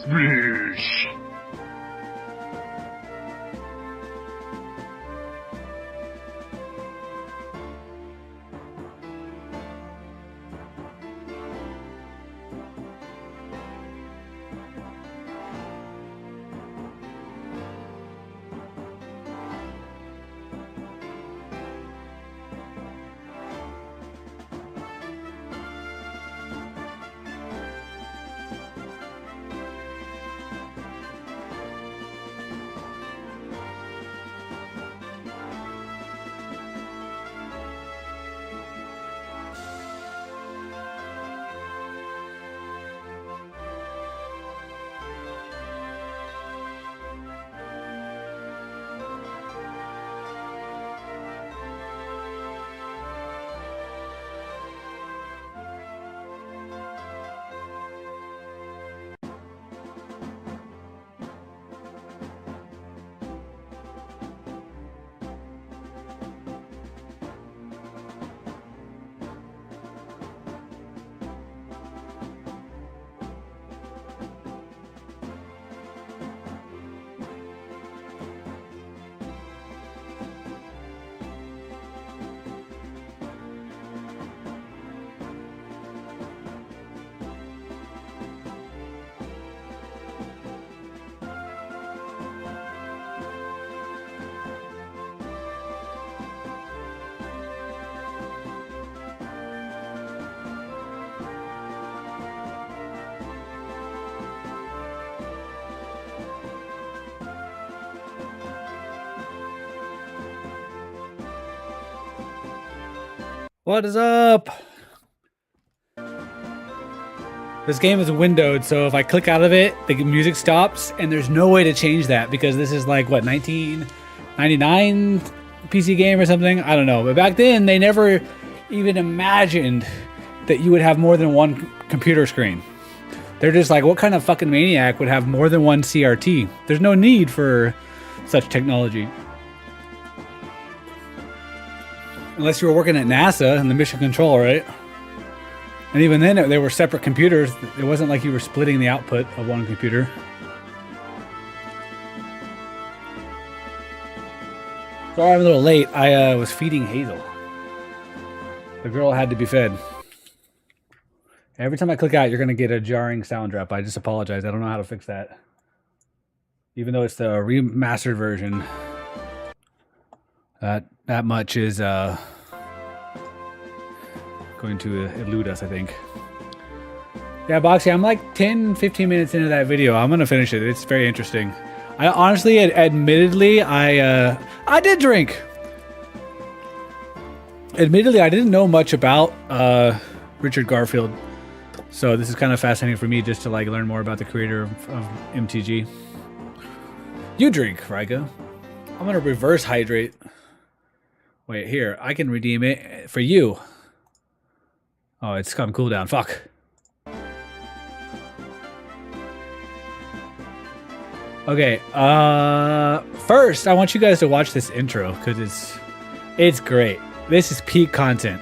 Smash! What is up? This game is windowed, so if I click out of it, the music stops, and there's no way to change that because this is like, what, 1999 PC game or something? I don't know. But back then, they never even imagined that you would have more than one computer screen. They're just like, what kind of fucking maniac would have more than one CRT? There's no need for such technology. Unless you were working at NASA in the mission control, right? And even then, they were separate computers. It wasn't like you were splitting the output of one computer. Sorry I'm a little late. I was feeding Hazel. The girl had to be fed. Every time I click out, you're going to get a jarring sound drop. I just apologize. I don't know how to fix that. Even though it's the remastered version. That much is going to elude us, I think. Yeah, Boxy, I'm like 10-15 minutes into that video. I'm gonna finish it. It's very interesting. I honestly, admittedly, I did drink. Admittedly, I didn't know much about Richard Garfield, so this is kind of fascinating for me just to like learn more about the creator of MTG. You drink, Rika. I'm gonna reverse hydrate. Wait, here, I can redeem it for you. Oh, it's come cooldown. Fuck. Okay, first, I want you guys to watch this intro, because it's great. This is peak content.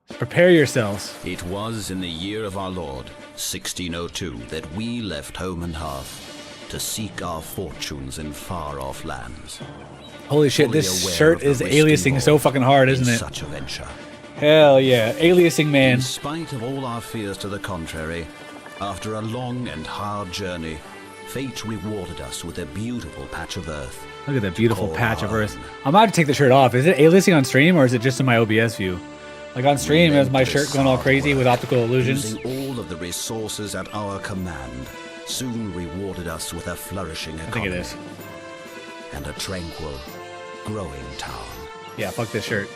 Prepare yourselves. It was in the year of our Lord, 1602, that we left home and hearth to seek our fortunes in far-off lands. Holy shit, this shirt is aliasing so fucking hard, isn't it? Such a venture. Hell yeah, aliasing man. In spite of all our fears to the contrary, after a long and hard journey, fate rewarded us with a beautiful patch of earth. Look at that beautiful patch of earth. I'm about to take the shirt off. Is it aliasing on stream or is it just in my OBS view? Like on stream, is my shirt going all crazy with optical illusions? Using all of the resources at our command, soon rewarded us with a flourishing economy. I think it is. And a tranquil, growing town. Yeah, fuck this shirt.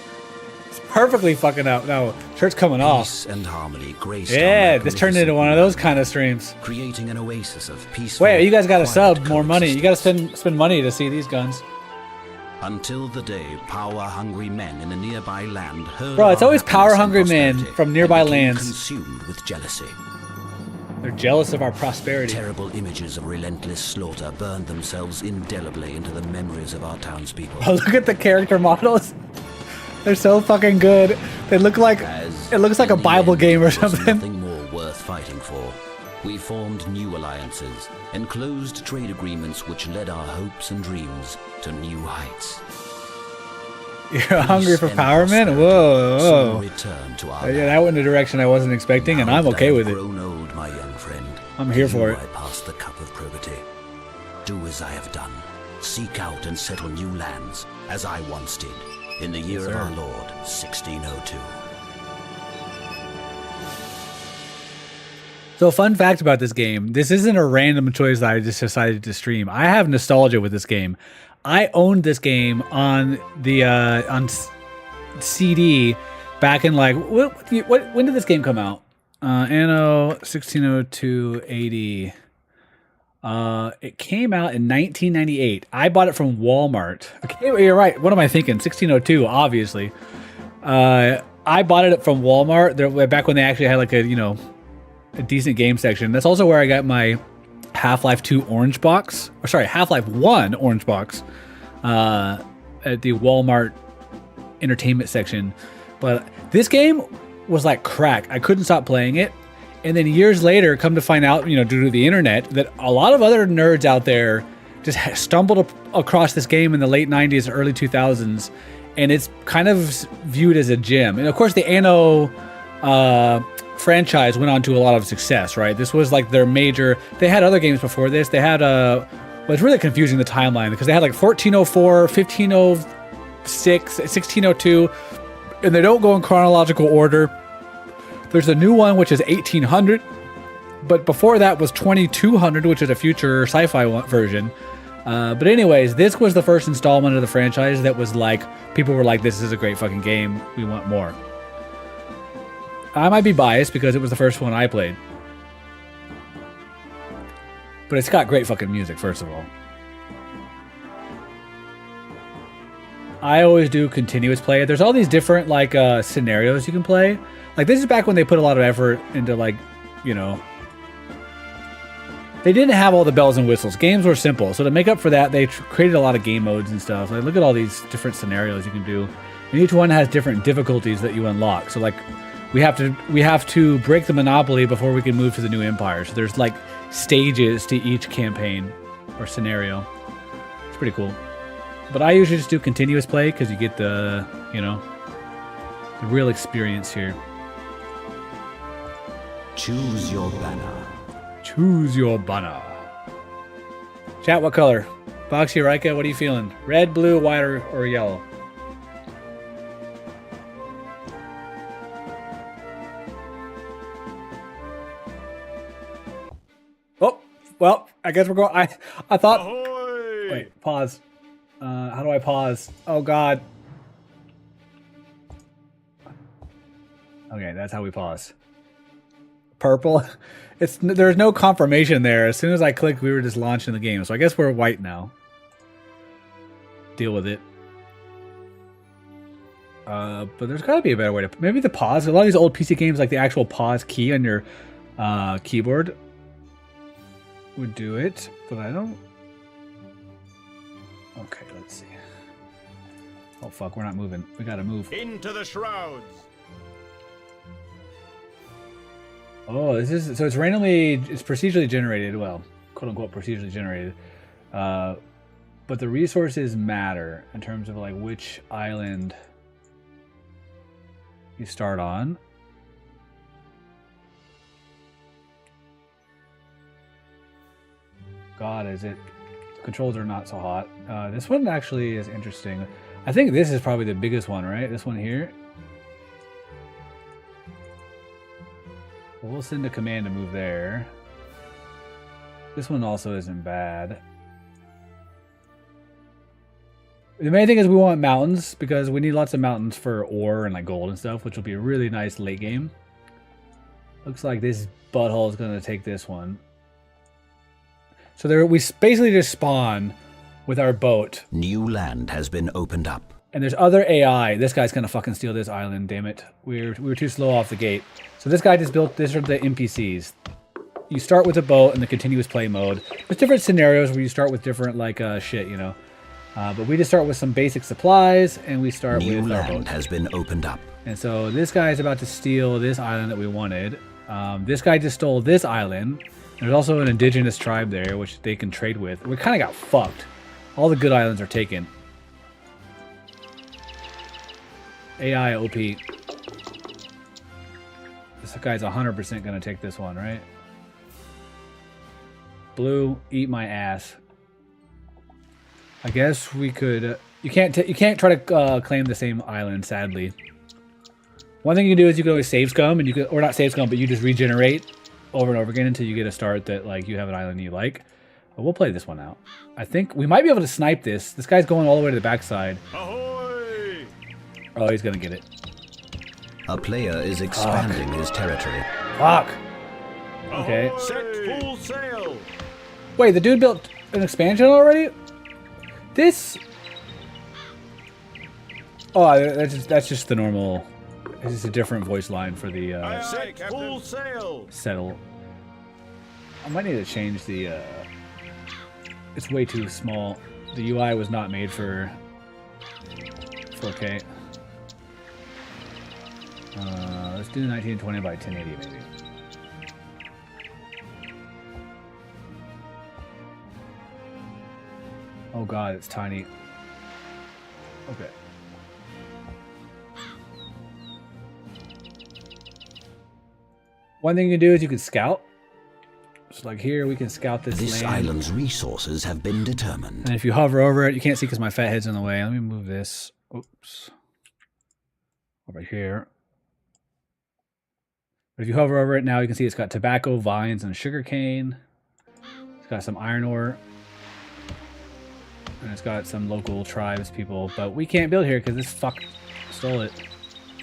It's perfectly fucking out. No, shirt's coming off. Peace and harmony graced yeah, this turned into one of those kind of streams. Creating an oasis of peaceful. Wait, you guys got to sub more money. You got to spend money to see these guns. Until the day power-hungry men in a nearby land heard. Bro, it's always power-hungry men from nearby lands. Consumed with jealousy. They're jealous of our prosperity. Terrible images of relentless slaughter burned themselves indelibly into the memories of our townspeople. Oh, look at the character models. They're so fucking good. They look like it looks like a Bible game or something. Nothing more worth fighting for. We formed new alliances and closed trade agreements which led our hopes and dreams to new heights. You're hungry for Peace and power, man? prosperity Whoa, soon whoa. return to our Yeah, that went in a direction I wasn't expecting, and I'm okay with it. Grown old, my young friend. I'm here To for you it. I pass the cup of probity. Do as I have done. Seek out and settle new lands, as I once did, in the year of our Lord, 1602. So, fun fact about this game: this isn't a random choice that I just decided to stream. I have nostalgia with this game. I owned this game on the CD back in like when did this game come out? Anno 1602 AD. It came out in 1998. I bought it from Walmart. Okay, you're right. What am I thinking? 1602, obviously. I bought it from Walmart. Back when they actually had like a decent game section. That's also where I got my Half-Life 2 orange box. Or sorry, Half-Life 1 orange box. At the Walmart entertainment section. But this game was like crack. I couldn't stop playing it. And then years later, come to find out, due to the internet, that a lot of other nerds out there just stumbled across this game in the late 90s, early 2000s. And it's kind of viewed as a gem. And of course, the Anno franchise went on to a lot of success, right? This was like their major. They had other games before this. They had well, it's really confusing, the timeline, because they had like 1404, 1506, 1602, and they don't go in chronological order. There's a new one which is 1800, but before that was 2200, which is a future sci-fi version. But anyways, this was the first installment of the franchise that was like, people were like, this is a great fucking game, we want more. I might be biased because it was the first one I played. But it's got great fucking music, first of all. I always do continuous play. There's all these different like scenarios you can play. Like this is back when they put a lot of effort into like, they didn't have all the bells and whistles. Games were simple. So to make up for that, they created a lot of game modes and stuff. Like look at all these different scenarios you can do. And each one has different difficulties that you unlock. So like we have to break the monopoly before we can move to the new empire. So there's like stages to each campaign or scenario. It's pretty cool. But I usually just do continuous play because you get the, the real experience here. Choose your banner. Choose your banner. Chat, what color? Boxy Rika, what are you feeling? Red, blue, white, or yellow? Oh, well, I guess we're going. I thought. Ahoy! Wait, pause. How do I pause? Oh God. Okay, that's how we pause. Purple. There's no confirmation there. As soon as I clicked, we were just launching the game. So I guess we're white now. Deal with it. But there's got to be a better way to. Maybe the pause. A lot of these old PC games, like the actual pause key on your keyboard, would do it. But I don't. Okay, let's see. Oh fuck, we're not moving. We gotta move. Into the shrouds. Oh, this is so it's procedurally generated. Well, quote unquote procedurally generated. But the resources matter in terms of like which island you start on. God, is it? Controls are not so hot. This one actually is interesting. I think this is probably the biggest one, right? This one here. We'll send a command to move there. This one also isn't bad. The main thing is we want mountains because we need lots of mountains for ore and like gold and stuff, which will be a really nice late game. Looks like this butthole is going to take this one. So there, we basically just spawn with our boat. New land has been opened up. And there's other AI. This guy's gonna fucking steal this island, damn it. We were too slow off the gate. So this guy just built, these are the NPCs. You start with a boat in the continuous play mode. There's different scenarios where you start with different like shit, you know. But we just start with some basic supplies and we start with our boat. New land has been opened up. And so this guy is about to steal this island that we wanted. This guy just stole this island. There's also an indigenous tribe there, which they can trade with. We kind of got fucked. All the good islands are taken. AI OP. This guy's 100% going to take this one, right? Blue, eat my ass. I guess we could... you can't try to claim the same island, sadly. One thing you can do is you can always save scum, and you could, or not save scum, but you just regenerate over and over again until you get a start that like you have an island you like. But we'll play this one out. I think we might be able to snipe this. This guy's going all the way to the backside. Ahoy! Oh, he's gonna get it. A player is expanding his territory. Fuck. Okay. Ahoy! Set full sail. Wait, the dude built an expansion already? This... oh, that's just the normal... this is a different voice line for the Set full sail. settle. I might need to change the... it's way too small. The UI was not made for 4K. Let's do 1920 by 1080 maybe. Oh god, it's tiny. Okay. One thing you can do is you can scout. So like here, we can scout this land. Island's resources have been determined. And if you hover over it, you can't see because my fat head's in the way. Let me move this. Oops. Over here. But if you hover over it now, you can see it's got tobacco, vines, and sugarcane. It's got some iron ore. And it's got some local tribes people. But we can't build here because this fuck stole it.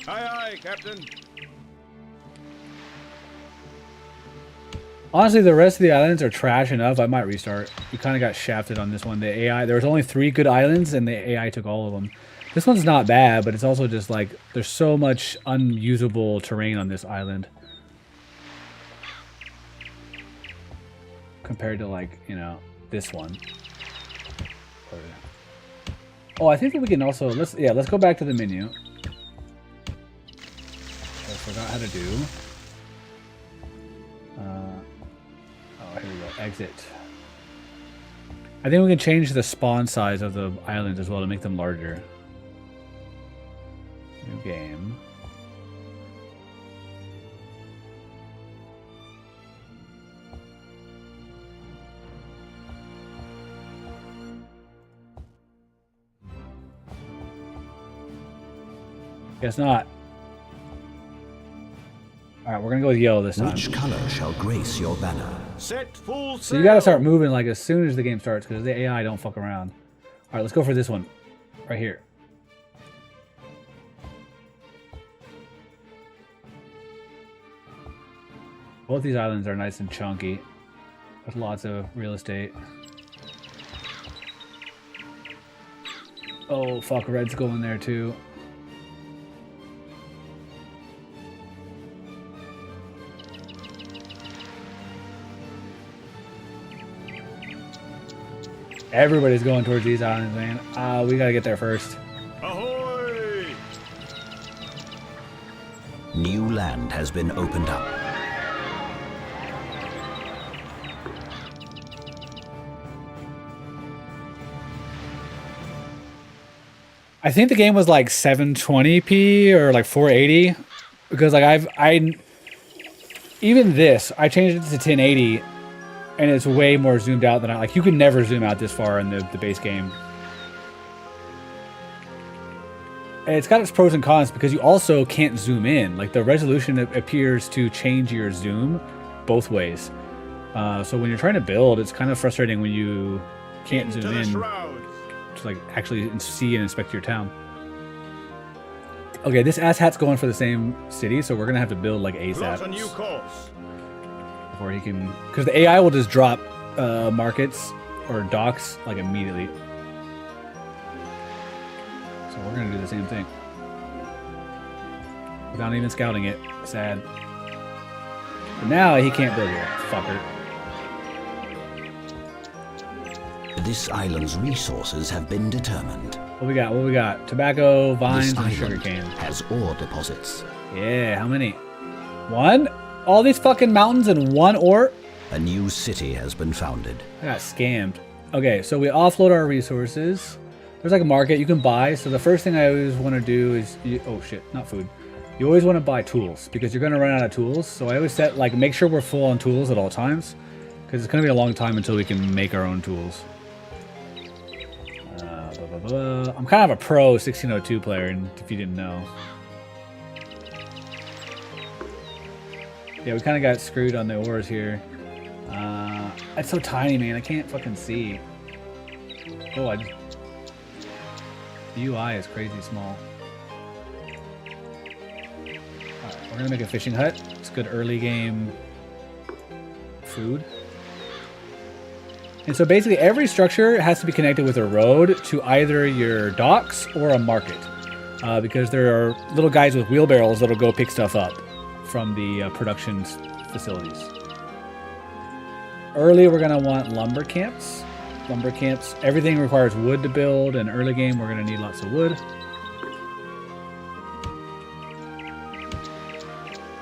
Aye, aye, Captain. Honestly, the rest of the islands are trash enough. I might restart. We kind of got shafted on this one. The AI, there was only 3 good islands, and the AI took all of them. This one's not bad, but it's also just like, there's so much unusable terrain on this island. Compared to like, you know, this one. Oh, I think that we can also, let's go back to the menu. I forgot how to do. Oh, here we go. Exit. I think we can change the spawn size of the islands as well to make them larger. New game. Guess not. Alright, we're gonna go with yellow this time. Which color shall grace your banner? Set full sail. So you gotta start moving like as soon as the game starts because the AI don't fuck around. Alright, let's go for this one. Right here. Both these islands are nice and chunky. There's lots of real estate. Oh fuck, red's going there too. Everybody's going towards these islands, man. We gotta get there first. Ahoy! New land has been opened up. I think the game was like 720p or like 480 because like even this, I changed it to 1080 and it's way more zoomed out than like you could never zoom out this far in the base game. And it's got its pros and cons because you also can't zoom in. Like the resolution appears to change your zoom both ways. So when you're trying to build, it's kind of frustrating when you can't zoom in to like actually see and inspect your town. Okay, this asshat's going for the same city, so we're gonna have to build like ASAP. A new course. Before he can, because the AI will just drop markets or docks like immediately. So we're gonna do the same thing without even scouting it. Sad. But now he can't build here, fucker. This island's resources have been determined. What we got? What we got? Tobacco, vines, This and island sugarcane. has ore deposits. Yeah, how many? One? All these fucking mountains and one ore? A new city has been founded. I got scammed. Okay, so we offload our resources. There's like a market you can buy. So the first thing I always want to do is, oh shit, not food. You always want to buy tools because you're going to run out of tools. So I always set like make sure we're full on tools at all times because it's going to be a long time until we can make our own tools. I'm kind of a pro 1602 player, and if you didn't know. Yeah, we kind of got screwed on the ores here. It's so tiny, man. I can't fucking see. Oh, the UI is crazy small. Alright, we're gonna make a fishing hut. It's good early game food. And so basically every structure has to be connected with a road to either your docks or a market. Because there are little guys with wheelbarrows that'll go pick stuff up from the production facilities. Early, we're going to want lumber camps. Lumber camps, everything requires wood to build, and early game, we're going to need lots of wood.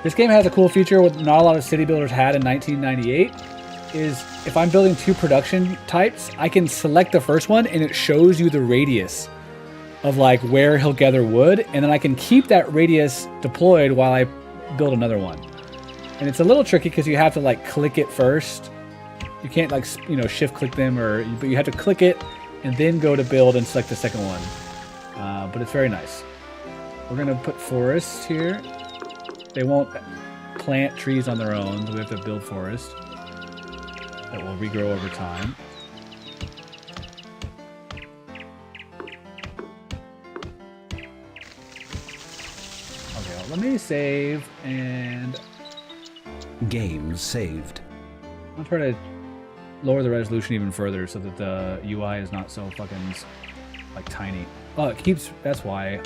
This game has a cool feature what not a lot of city builders had in 1998, is if I'm building two production types, I can select the first one, and it shows you the radius of like where he'll gather wood, and then I can keep that radius deployed while I build another one. And it's a little tricky because you have to like click it first. You can't like, you know, shift click them, but you have to click it and then go to build and select the second one. But it's very nice. We're gonna put forests here. They won't plant trees on their own, so we have to build forest that will regrow over time. Okay, well, let me save and Game saved. I'll try to lower the resolution even further so that the UI is not so fucking like tiny. Oh, it keeps, that's why.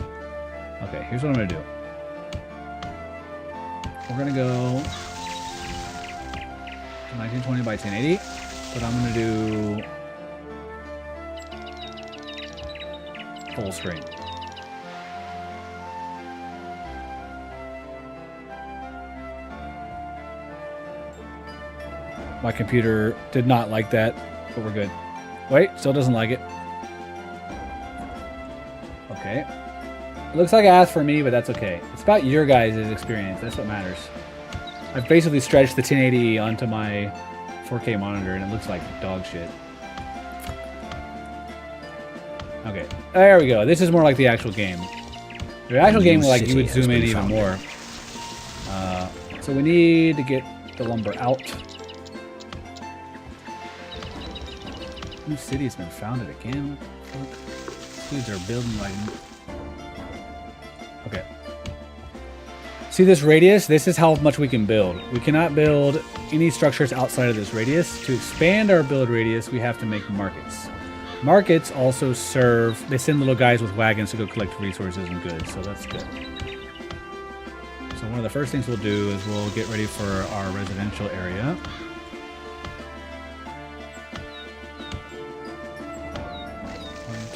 Okay, here's what I'm gonna do. We're gonna go 1920 by 1080, but I'm gonna do full screen. My computer did not like that, but we're good. Wait, still doesn't like it. Okay. It looks like it asked for me, but that's okay. It's about your guys' experience. That's what matters. I've basically stretched the 1080 onto my 4K monitor, and it looks like dog shit. Okay, there we go. This is more like the actual game. The actual game, like you would zoom in even more. So we need to get the lumber out. New city has been founded again. What the fuck? Dudes are building like... Okay. See this radius? This is how much we can build. We cannot build any structures outside of this radius. To expand our build radius, we have to make markets. Markets also serve... They send little guys with wagons to go collect resources and goods, so that's good. So one of the first things we'll do is we'll get ready for our residential area.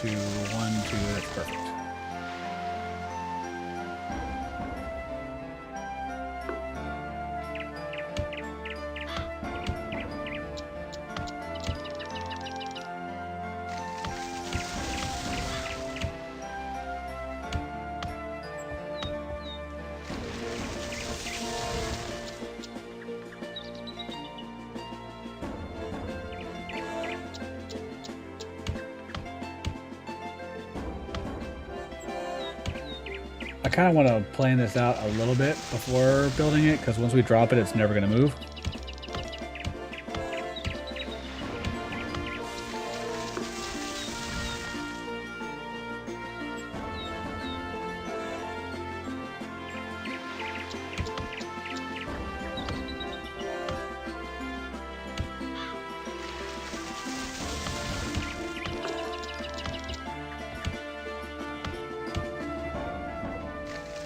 1, 2, 1, 2, that's perfect. I kind of want to plan this out a little bit before building it, because once we drop it, it's never going to move.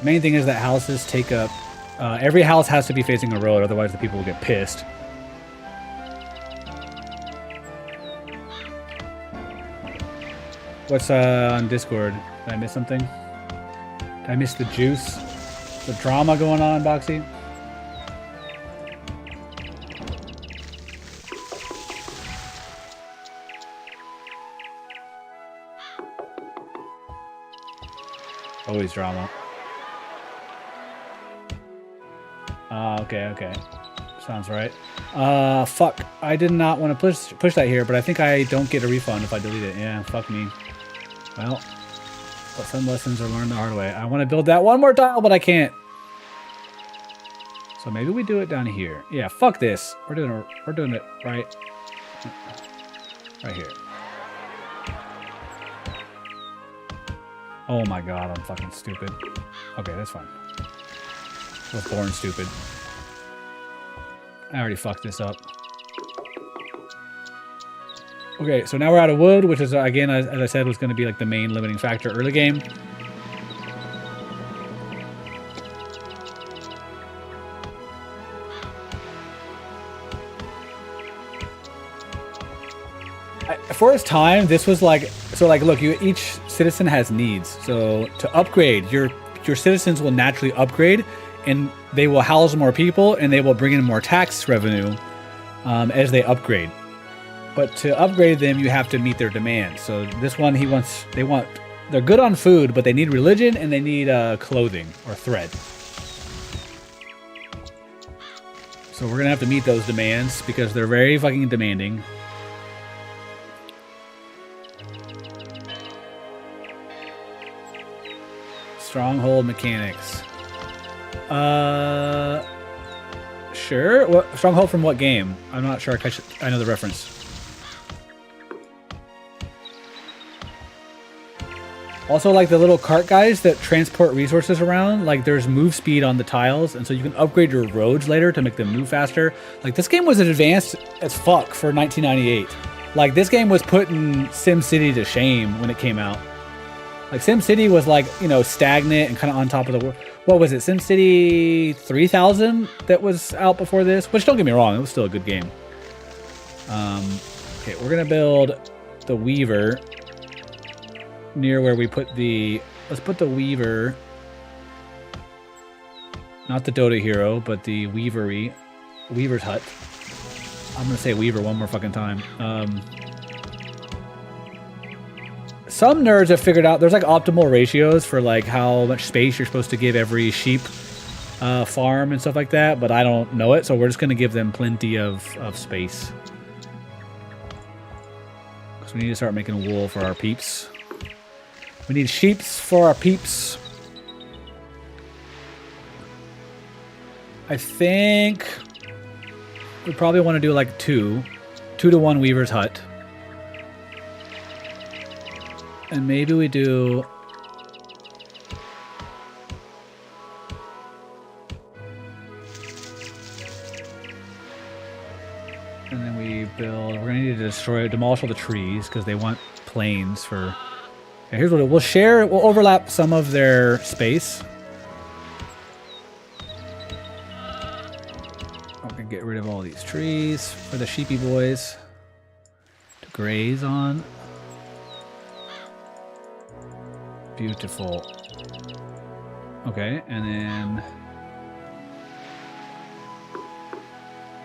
Main thing is that houses take up... every house has to be facing a road, otherwise the people will get pissed. What's on Discord? Did I miss something? Did I miss the juice? The drama going on, Boxy? always drama. Okay. Sounds right. Fuck. I did not want to push that here, but I think I don't get a refund if I delete it. Yeah, fuck me. Well, but some lessons are learned the hard way. I want to build that one more tile, but I can't. So maybe we do it down here. Yeah, fuck this. We're doing it right here. Oh my god, I'm fucking stupid. Okay, that's fine. I was born stupid. I already fucked this up. Okay, so now we're out of wood, which is, again, as I said, was going to be like the main limiting factor early game. For its time, this was like, so like, look, each citizen has needs. So to upgrade, your citizens will naturally upgrade, and they will house more people, and they will bring in more tax revenue as they upgrade. But to upgrade them, you have to meet their demands. So this one, they're good on food, but they need religion and they need clothing or thread. So we're gonna have to meet those demands because they're very fucking demanding. Stronghold mechanics. Sure. What stronghold from what game? I'm not sure. I know the reference. Also, like the little cart guys that transport resources around, like there's move speed on the tiles, and so you can upgrade your roads later to make them move faster. Like this game was advanced as fuck for 1998. Like this game was putting SimCity to shame when it came out. Like SimCity was like, you know, stagnant and kind of on top of the world. What was it? SimCity 3000 that was out before this, which don't get me wrong, it was still a good game. Okay, we're gonna build the Weaver near where we put the, let's put the Weaver, not the Dota hero, but the Weaver's hut. I'm gonna say Weaver one more fucking time. Some nerds have figured out there's like optimal ratios for like how much space you're supposed to give every sheep farm and stuff like that, but I don't know it, so we're just gonna give them plenty of space. Because we need to start making wool for our peeps. We need sheeps for our peeps. I think we probably want to do like 2 to 1 Weaver's hut. And maybe we do... And then we build... We're going to need to demolish all the trees because they want plains for... Okay, here's what we'll share. We'll overlap some of their space. I'm going to get rid of all these trees for the sheepy boys to graze on. Beautiful. Okay, and then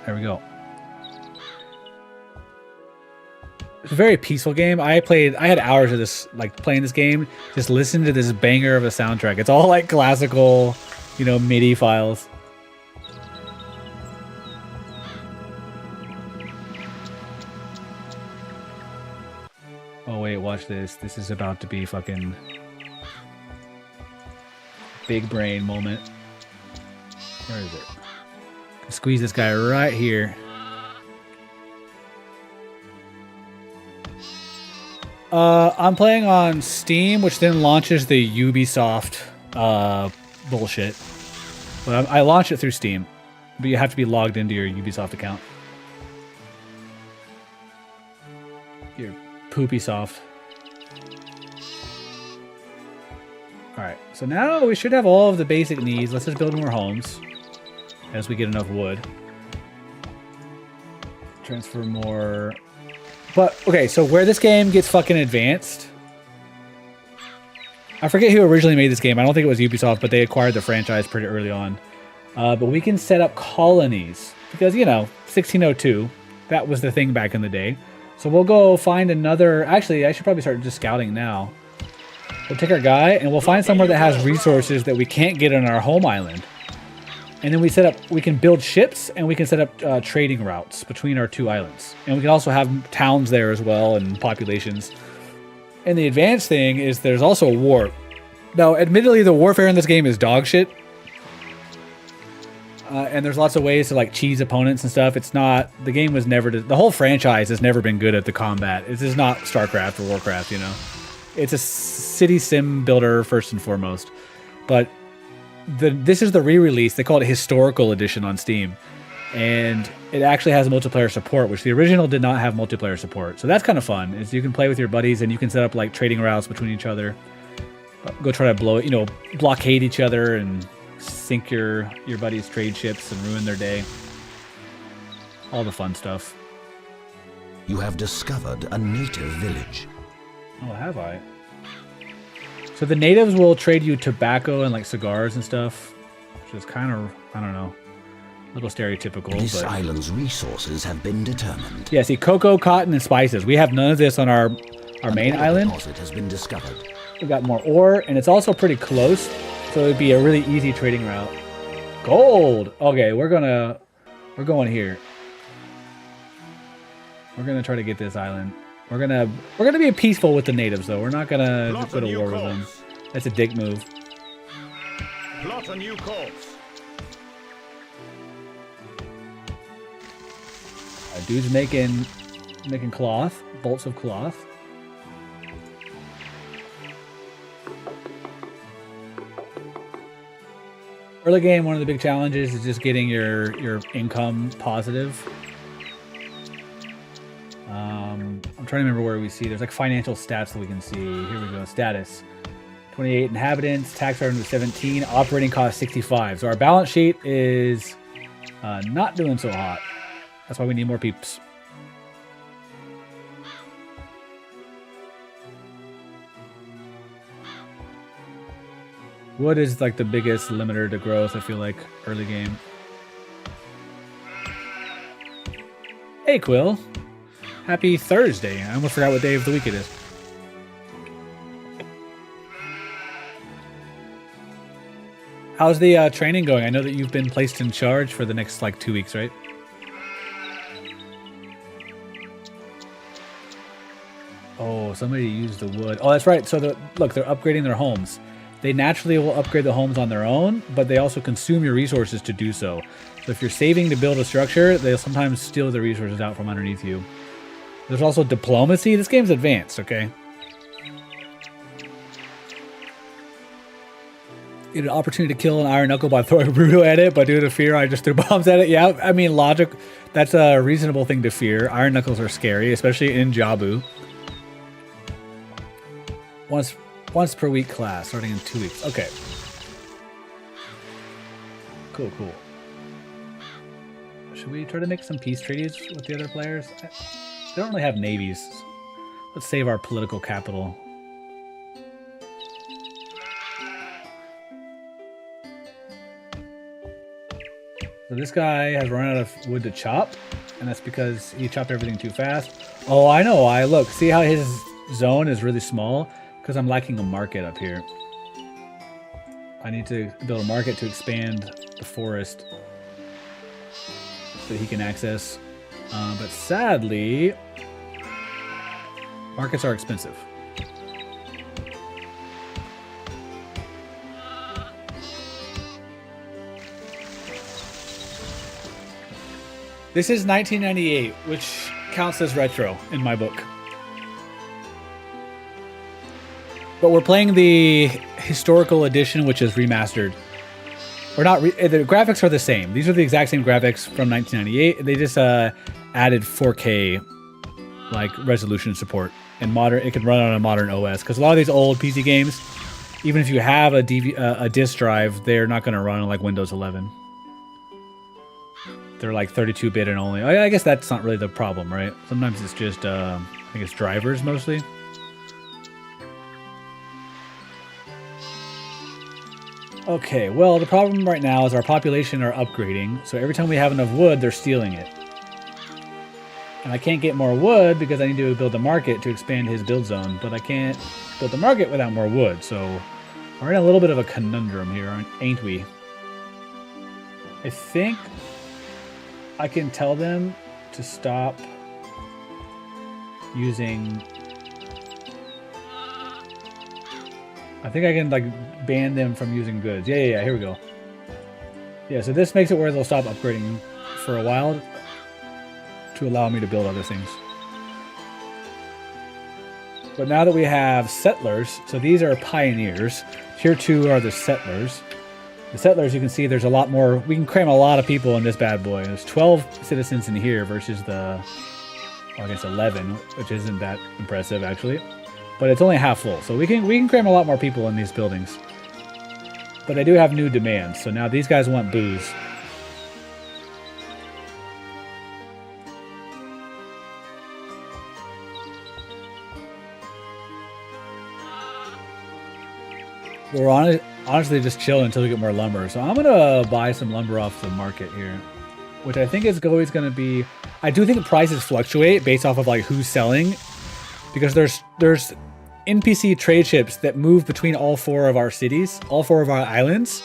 there we go. It's a very peaceful game. I had hours of this, like playing this game, just listening to this banger of a soundtrack. It's all like classical, you know, MIDI files. Oh wait, watch this. This is about to be fucking big brain moment. Where is it? Squeeze this guy right here. I'm playing on Steam, which then launches the Ubisoft bullshit. But I launched it through Steam, but you have to be logged into your Ubisoft account. Your poopy soft. Alright, so now we should have all of the basic needs. Let's just build more homes as we get enough wood. Transfer more... But, okay, so where this game gets fucking advanced... I forget who originally made this game. I don't think it was Ubisoft, but they acquired the franchise pretty early on. But we can set up colonies. Because, you know, 1602, that was the thing back in the day. So we'll go find another... Actually, I should probably start just scouting now. We'll take our guy and we'll find somewhere that has resources that we can't get on our home island. And then we can build ships and we can set up trading routes between our two islands. And we can also have towns there as well and populations. And the advanced thing is there's also a war. Now, admittedly, the warfare in this game is dog shit. And there's lots of ways to like cheese opponents and stuff. It's not, the game was never, the whole franchise has never been good at the combat. This is not StarCraft or Warcraft, you know. It's a city sim builder first and foremost. But this is the re-release. They call it Historical Edition on Steam. And it actually has multiplayer support, which the original did not have multiplayer support. So that's kind of fun. Is you can play with your buddies and you can set up like trading routes between each other. Go try to blow it, you know, blockade each other and sink your buddies' trade ships and ruin their day. All the fun stuff. You have discovered a native village. Oh, have I? So the natives will trade you tobacco and like cigars and stuff, which is kind of, I don't know, a little stereotypical. This but island's resources have been determined. yeah, see, cocoa, cotton, and spices. We have none of this on our main island. Deposit has been discovered. We got more ore, and it's also pretty close, so it'd be a really easy trading route. Gold. Okay, we're going here. We're gonna try to get this island. We're gonna be peaceful with the natives, though. We're not gonna go to war with them. That's a dick move. Plot a new course. Dude's making cloth, bolts of cloth. Early game, one of the big challenges is just getting your income positive. I'm trying to remember where we see. There's like financial stats that we can see. Here we go. Status. 28 inhabitants. Tax revenue 17. Operating cost 65. So our balance sheet is not doing so hot. That's why we need more peeps. Wood is like the biggest limiter to growth, I feel like, early game. Hey, Quill. Happy Thursday. I almost forgot what day of the week it is. How's the training going? I know that you've been placed in charge for the next, like, 2 weeks, right? Oh, somebody used the wood. Oh, that's right. So, look, they're upgrading their homes. They naturally will upgrade the homes on their own, but they also consume your resources to do so. So if you're saving to build a structure, they'll sometimes steal the resources out from underneath you. There's also diplomacy. This game's advanced, okay? You had an opportunity to kill an iron knuckle by throwing Bruto at it, but due to fear, I just threw bombs at it. Yeah, I mean, logic. That's a reasonable thing to fear. Iron knuckles are scary, especially in Jabu. Once per week class, starting in 2 weeks. Okay. Cool, cool. Should we try to make some peace treaties with the other players? They don't really have navies. Let's save our political capital. So this guy has run out of wood to chop, and that's because he chopped everything too fast. Oh, I know why. Look, see how his zone is really small? Because I'm lacking a market up here. I need to build a market to expand the forest so that he can access. But sadly, markets are expensive. This is 1998, which counts as retro in my book. But we're playing the historical edition, which is remastered. Or not, the graphics are the same. These are the exact same graphics from 1998. They just added 4K like resolution support and modern. It can run on a modern OS because a lot of these old PC games, even if you have a disk drive, they're not going to run on like Windows 11. They're like 32-bit and only. I guess that's not really the problem, right? Sometimes it's just I think it's drivers mostly. Okay, well, the problem right now is our population are upgrading, so every time we have enough wood, they're stealing it. And I can't get more wood because I need to build a market to expand his build zone, but I can't build the market without more wood. So we're in a little bit of a conundrum here, ain't we? I think I can tell them to stop using... I think I can like ban them from using goods. Yeah, here we go. Yeah, so this makes it where they'll stop upgrading for a while to allow me to build other things. But now that we have settlers, so these are pioneers. Tier 2 are the settlers. The settlers, you can see there's a lot more. We can cram a lot of people in this bad boy. There's 12 citizens in here versus the, well, I guess 11, which isn't that impressive actually. But it's only half full, so we can cram a lot more people in these buildings. But I do have new demands, so now these guys want booze. We're honestly just chilling until we get more lumber. So I'm gonna buy some lumber off the market here, which I think is always gonna be. I do think prices fluctuate based off of like who's selling, because there's NPC trade ships that move between all 4 of our cities, all 4 of our islands,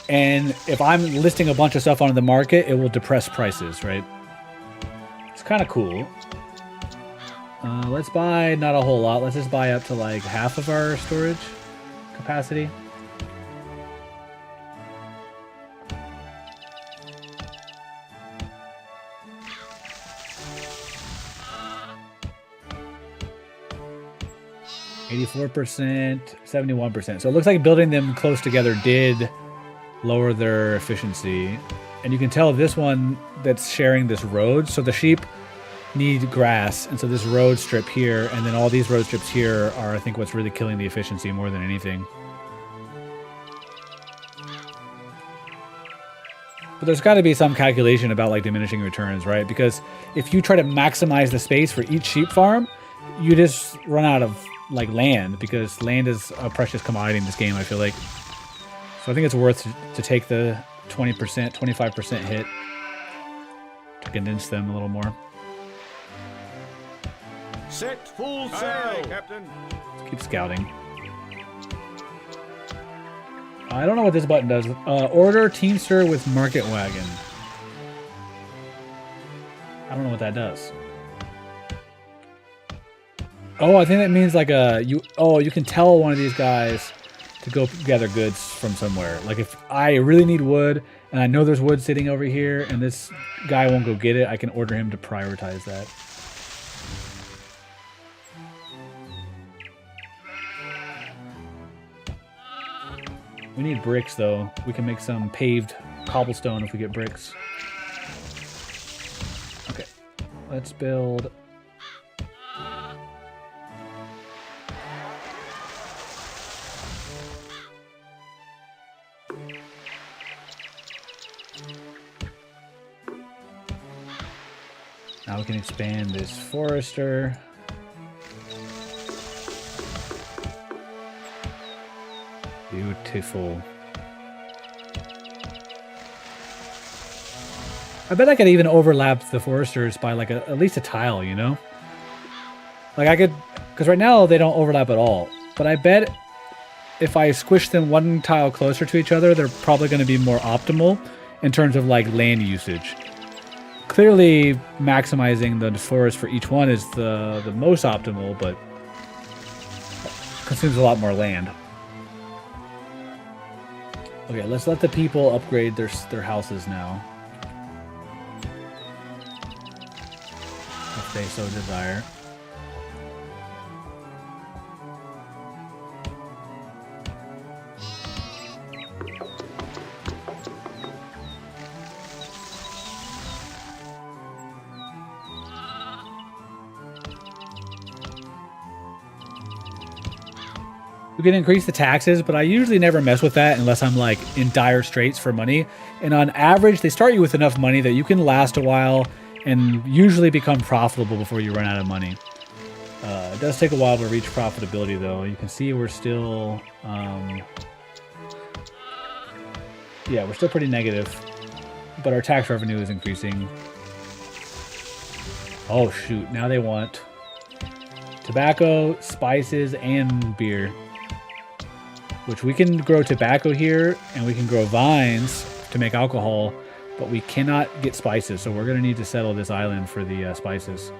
and if I'm listing a bunch of stuff on the market, it will depress prices, right? It's kind of cool. Let's buy not a whole lot. Let's just buy up to like half of our storage capacity. %, 71%. So it looks like building them close together did lower their efficiency. And you can tell this one that's sharing this road. So the sheep need grass. And so this road strip here, and then all these road strips here are, I think, what's really killing the efficiency more than anything. But there's got to be some calculation about like diminishing returns, right? Because if you try to maximize the space for each sheep farm, you just run out of like land, because land is a precious commodity in this game, I feel like. So I think it's worth to take the 20%, 25% hit to condense them a little more. Set full sail, Captain. Let's keep scouting. I don't know what this button does. Order Teamster with Market Wagon. I don't know what that does. Oh, I think that means like you can tell one of these guys to go gather goods from somewhere. Like if I really need wood and I know there's wood sitting over here and this guy won't go get it, I can order him to prioritize that. We need bricks though. We can make some paved cobblestone if we get bricks. Okay, let's build. Now we can expand this forester. Beautiful. I bet I could even overlap the foresters by like at least a tile, you know? Like I could, because right now they don't overlap at all. But I bet if I squish them one tile closer to each other, they're probably going to be more optimal in terms of like land usage. Clearly, maximizing the forest for each one is the most optimal, but consumes a lot more land. Okay, let's let the people upgrade their houses now, if they so desire. We can increase the taxes, but I usually never mess with that unless I'm like in dire straits for money. And on average, they start you with enough money that you can last a while and usually become profitable before you run out of money. It does take a while to reach profitability though. You can see we're still, yeah, we're still pretty negative, but our tax revenue is increasing. Oh shoot, now they want tobacco, spices, and beer. Which we can grow tobacco here, and we can grow vines to make alcohol, but we cannot get spices, so we're going to need to settle this island for the spices.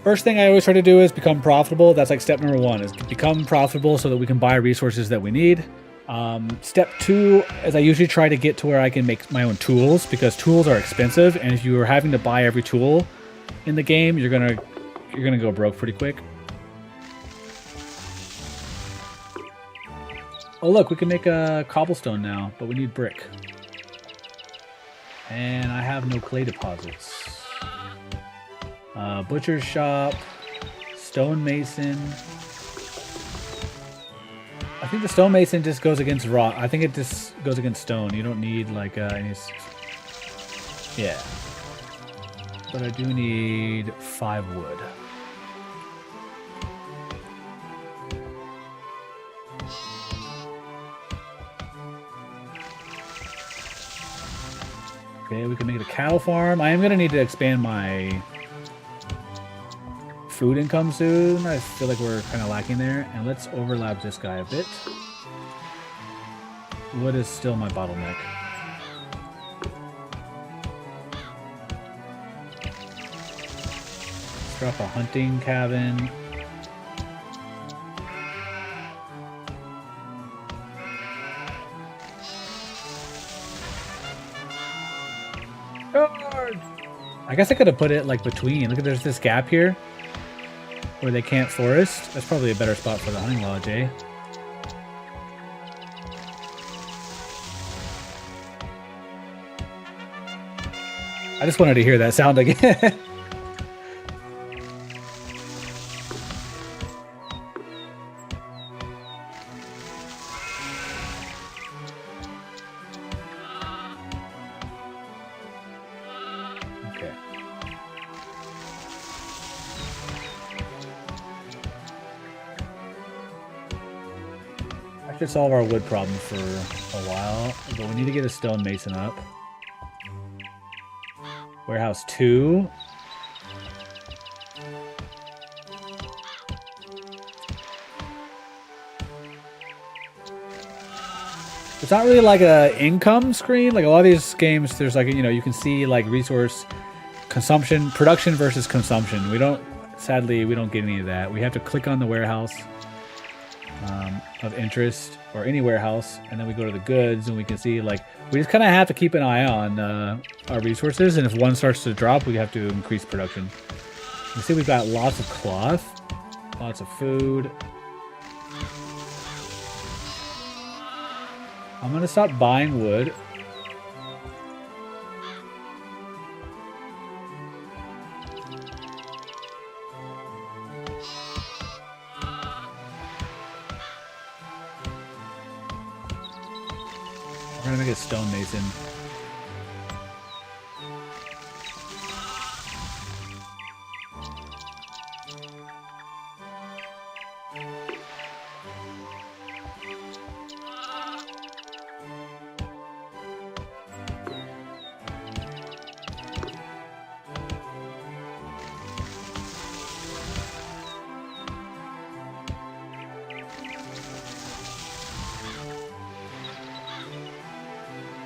First thing I always try to do is become profitable. That's like step number 1, is become profitable so that we can buy resources that we need. Step 2 is I usually try to get to where I can make my own tools, because tools are expensive, and if you are having to buy every tool in the game, you're gonna go broke pretty quick. Oh look, we can make a cobblestone now, but we need brick. And I have no clay deposits. Butcher's shop, stonemason. I think the stonemason just goes against rock. I think it just goes against stone. You don't need like any. Yeah. But I do need 5 wood. Okay, we can make it a cattle farm. I am gonna need to expand my food income soon. I feel like we're kind of lacking there. And let's overlap this guy a bit. Wood is still my bottleneck. Let's drop a hunting cabin. Guard! I guess I could have put it like between. Look at, there's this gap here where they can't forest. That's probably a better spot for the hunting lodge, eh? I just wanted to hear that sound again. Okay. I should solve our wood problem for a while, but we need to get a stonemason up. Warehouse 2. It's not really like a income screen. Like a lot of these games, there's like, you know, you can see like resource consumption, production versus consumption. Sadly, we don't get any of that. We have to click on the warehouse of interest, or any warehouse, and then we go to the goods, and we can see like we just kind of have to keep an eye on our resources, and if one starts to drop, we have to increase production. You see we've got lots of cloth, lots of food. I'm gonna stop buying wood. We're gonna make a stonemason.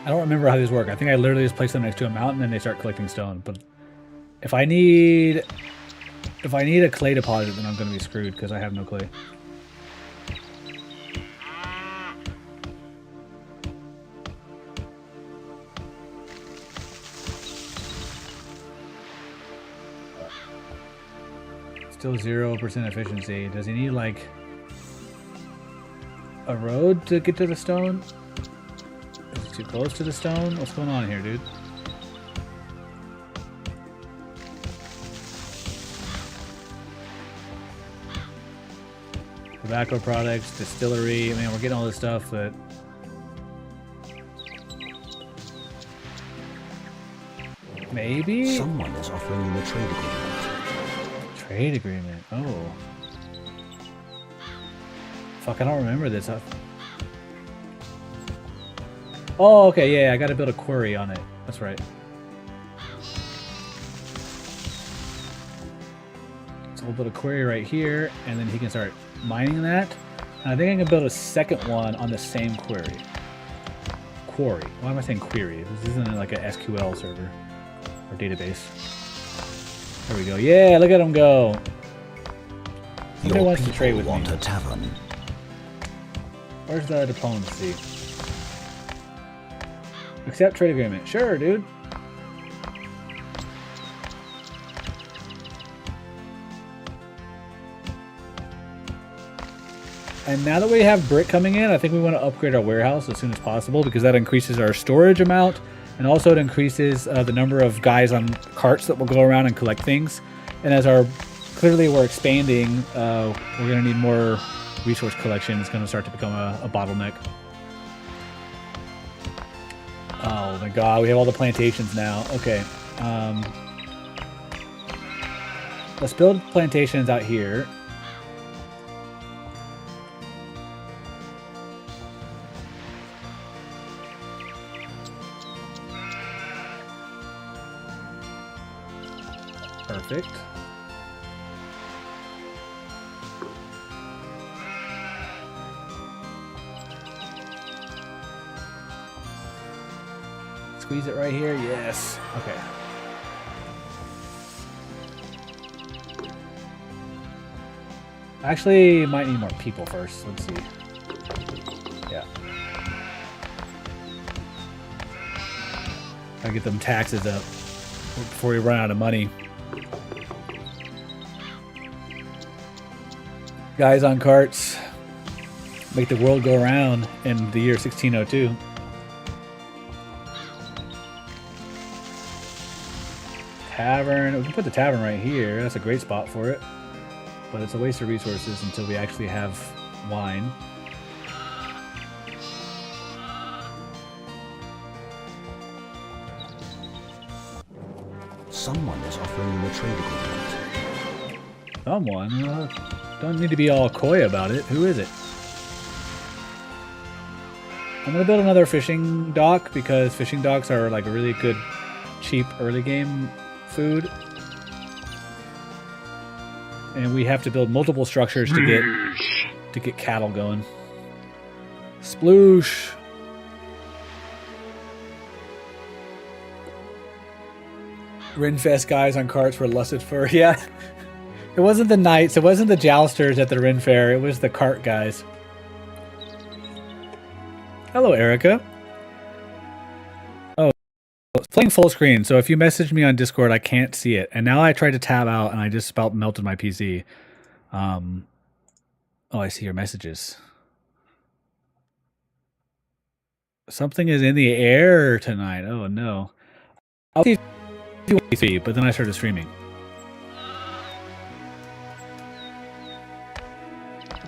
I don't remember how these work. I think I literally just place them next to a mountain and they start collecting stone. But if I need a clay deposit, then I'm going to be screwed because I have no clay. Still 0% efficiency. Does he need like a road to get to the stone? Too close to the stone? What's going on here, dude? Tobacco products, distillery. I mean, we're getting all this stuff, but maybe someone is offering you a trade agreement. Trade agreement. Oh. Fuck, I don't remember this. Oh, okay, yeah, I gotta build a quarry on it. That's right. So we'll build a quarry right here, and then he can start mining that. And I think I can build a second one on the same quarry. Quarry. Why am I saying query? This isn't like a SQL server or database. There we go. Yeah, look at him go. Somebody wants to trade with me. Want a tavern. Where's the diplomacy? Accept trade agreement. Sure, dude. And now that we have brick coming in, I think we want to upgrade our warehouse as soon as possible because that increases our storage amount, and also it increases the number of guys on carts that will go around and collect things. And as clearly we're expanding, we're going to need more resource collection. It's going to start to become a bottleneck. Oh my god, we have all the plantations now. Okay. Let's build plantations out here. Perfect. Squeeze it right here. Yes. Okay. Actually, might need more people first. Let's see. Yeah. Gotta get them taxes up before we run out of money. Guys on carts make the world go around in the year 1602. Tavern. We can put the tavern right here. That's a great spot for it. But it's a waste of resources until we actually have wine. Someone is offering you a trade agreement. Someone? Don't need to be all coy about it. Who is it? I'm going to build another fishing dock because fishing docks are like a really good, cheap early game food. And we have to build multiple structures to get cattle going. Sploosh! Rinfest guys on carts were lusted for. Yeah. It wasn't the knights, it wasn't the jousters at the Rin Fair, it was the cart guys. Hello, Erica. Oh, it's playing full screen, so if you message me on Discord, I can't see it. And now I tried to tab out, and I just about melted my PC. Oh, I see your messages. Something is in the air tonight. Oh, no. I'll see, but then I started streaming.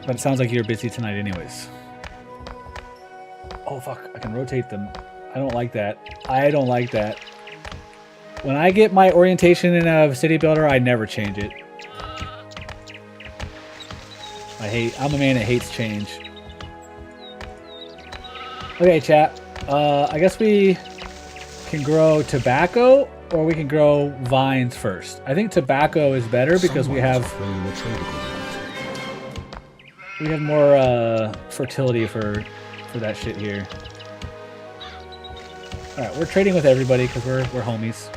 But it sounds like you're busy tonight anyways. Oh, fuck. I can rotate them. I don't like that. I don't like that. When I get my orientation in a city builder, I never change it. I'm a man that hates change. Okay, chat. I guess we can grow tobacco or we can grow vines first. I think tobacco is better because we have more fertility for that shit here. All right, we're trading with everybody because we're homies.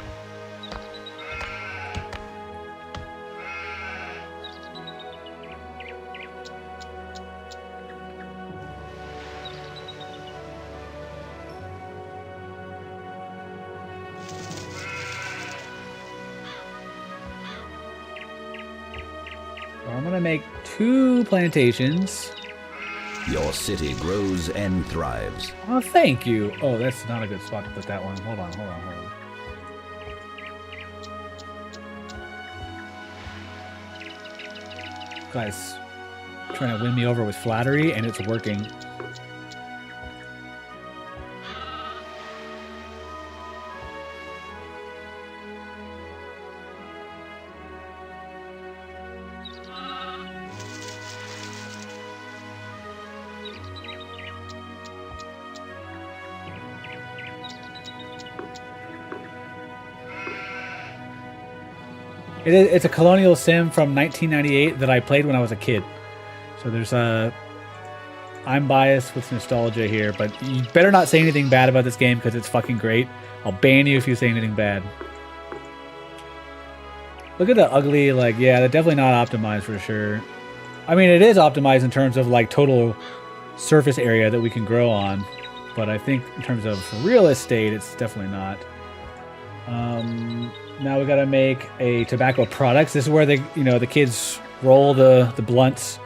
I'm gonna make 2 plantations. Your city grows and thrives. Oh, thank you. Oh, that's not a good spot to put that one. Hold on. Guys, trying to win me over with flattery, and it's working. It's a colonial sim from 1998 that I played when I was a kid. So there's I'm biased with nostalgia here, but you better not say anything bad about this game because it's fucking great. I'll ban you if you say anything bad. Look at the ugly, like, yeah, they're definitely not optimized for sure. I mean, it is optimized in terms of like total surface area that we can grow on, but I think in terms of real estate, it's definitely not. Now we gotta make a tobacco products. This is where the kids roll the blunts.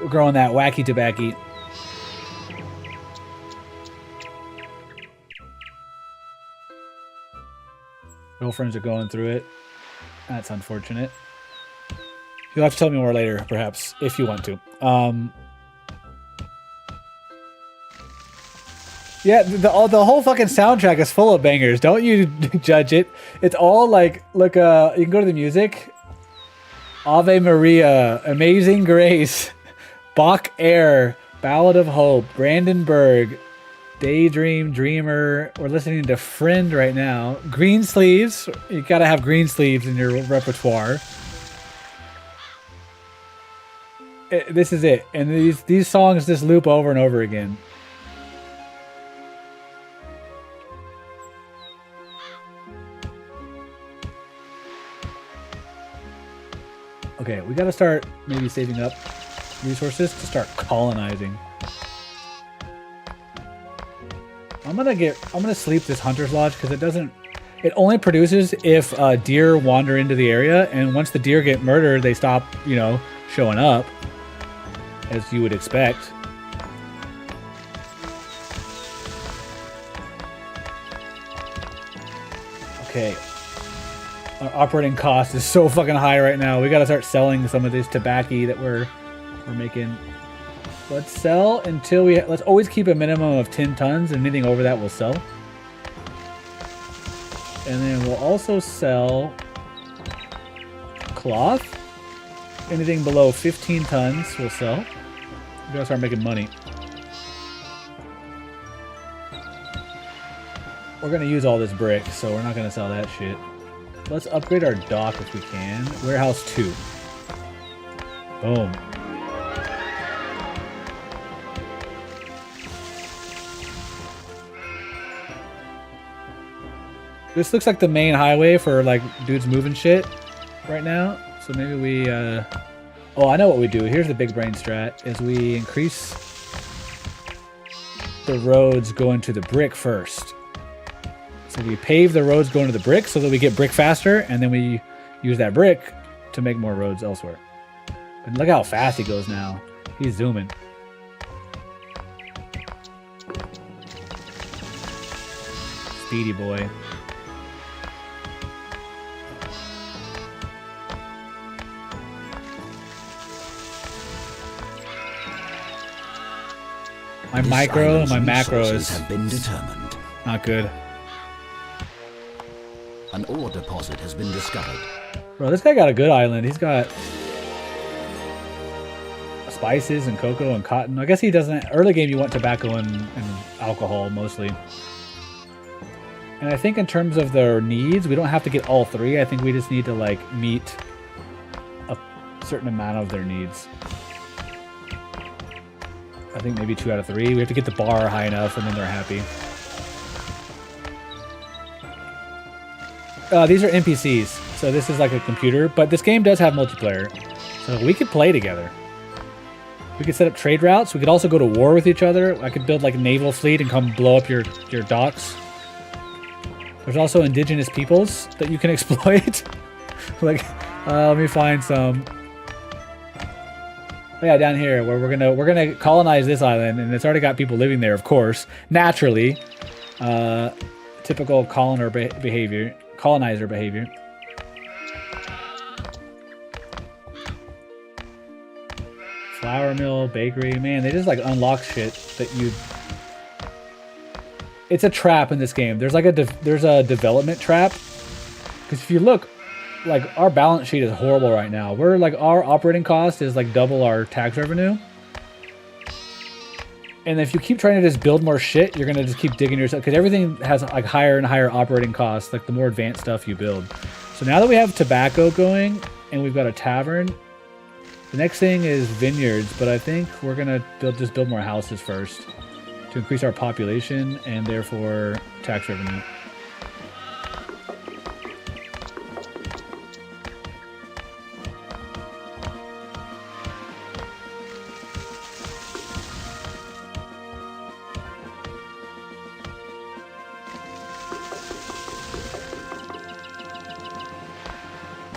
We're growing that wacky tobacco. Girlfriends are going through it. That's unfortunate. You'll have to tell me more later, perhaps, if you want to. Yeah, the whole fucking soundtrack is full of bangers. Don't you judge it. It's all like, look, you can go to the music. Ave Maria, Amazing Grace, Bach Air, Ballad of Hope, Brandenburg, Daydream, Dreamer. We're listening to Friend right now. Green Sleeves. You gotta have green sleeves in your repertoire. This is it. And these songs just loop over and over again. Okay, we gotta start maybe saving up resources to start colonizing. I'm gonna sleep this hunter's lodge because it only produces if deer wander into the area, and once the deer get murdered, they stop, showing up, as you would expect. Okay. Our operating cost is so fucking high right now. We gotta start selling some of this tobacco that we're making. Let's sell until let's always keep a minimum of 10 tons, and anything over that we'll sell. And then we'll also sell cloth. Anything below 15 tons we'll sell. We gotta start making money. We're gonna use all this brick, so we're not gonna sell that shit. Let's upgrade our dock if we can. Warehouse 2. Boom. This looks like the main highway for like dudes moving shit right now. So maybe we oh, I know what we do. Here's the big brain strat, is we increase the roads going to the brick first. So we pave the roads going to the brick so that we get brick faster, and then we use that brick to make more roads elsewhere. And look how fast he goes now. He's zooming. Speedy boy. My micro and my macro have been determined. Not good. An ore deposit has been discovered. Bro, this guy got a good island. He's got spices and cocoa and cotton. I guess he doesn't. Early game, you want tobacco and alcohol mostly. And I think in terms of their needs, we don't have to get all three. I think we just need to like meet a certain amount of their needs. I think maybe 2 out of 3. We have to get the bar high enough, and then they're happy. These are NPCs, so this is like a computer, but this game does have multiplayer, so we could play together. We could set up trade routes. We could also go to war with each other. I could build like a naval fleet and come blow up your docks. There's also indigenous peoples that you can exploit. Like, let me find some. Oh yeah, down here where we're gonna colonize this island, and it's already got people living there, of course, naturally. Typical colonizer behavior. Flour mill, bakery, man, they just like unlock shit that you. It's a trap in this game. There's like there's a development trap, because if you look. Like, our balance sheet is horrible right now. We're like, our operating cost is like double our tax revenue. And if you keep trying to just build more shit, you're gonna just keep digging yourself, because everything has like higher and higher operating costs, like the more advanced stuff you build. So now that we have tobacco going and we've got a tavern, the next thing is vineyards, but I think we're gonna just build more houses first to increase our population and therefore tax revenue.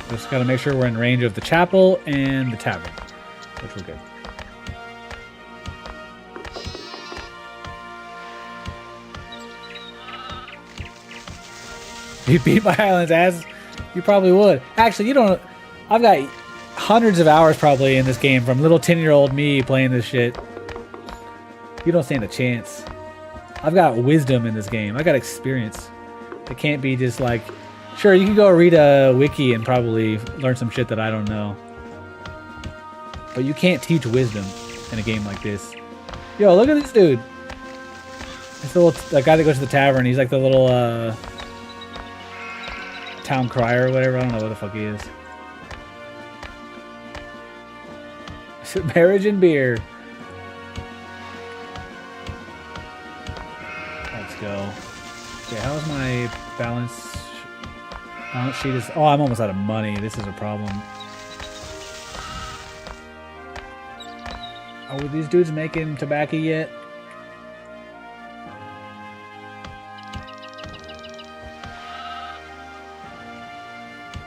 Just gotta make sure we're in range of the chapel and the tavern, which we're good. You beat my island's ass? You probably would. Actually, you don't. I've got hundreds of hours probably in this game from little 10-year-old me playing this shit. You don't stand a chance. I've got wisdom in this game. I got experience. It can't be just like, sure, you can go read a wiki and probably learn some shit that I don't know. But you can't teach wisdom in a game like this. Yo, look at this dude. This little that guy that goes to the tavern. He's like the little town crier or whatever. I don't know what the fuck he is. Marriage and beer. Let's go. Okay, how's my balance? Balance sheet is. Oh, I'm almost out of money. This is a problem. Are these dudes making tobacco yet?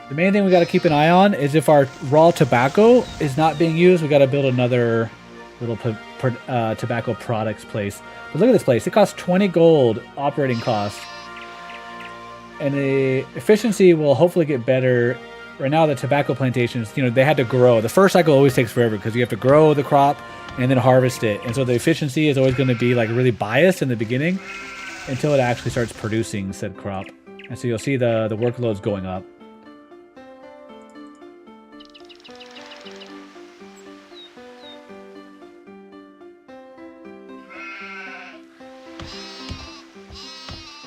The main thing we got to keep an eye on is if our raw tobacco is not being used, we got to build another little tobacco products place. But look at this place. It costs 20 gold operating cost. And the efficiency will hopefully get better. Right now, the tobacco plantations, you know, they had to grow. The first cycle always takes forever because you have to grow the crop and then harvest it. And so the efficiency is always going to be like really biased in the beginning until it actually starts producing said crop. And so you'll see the workloads going up.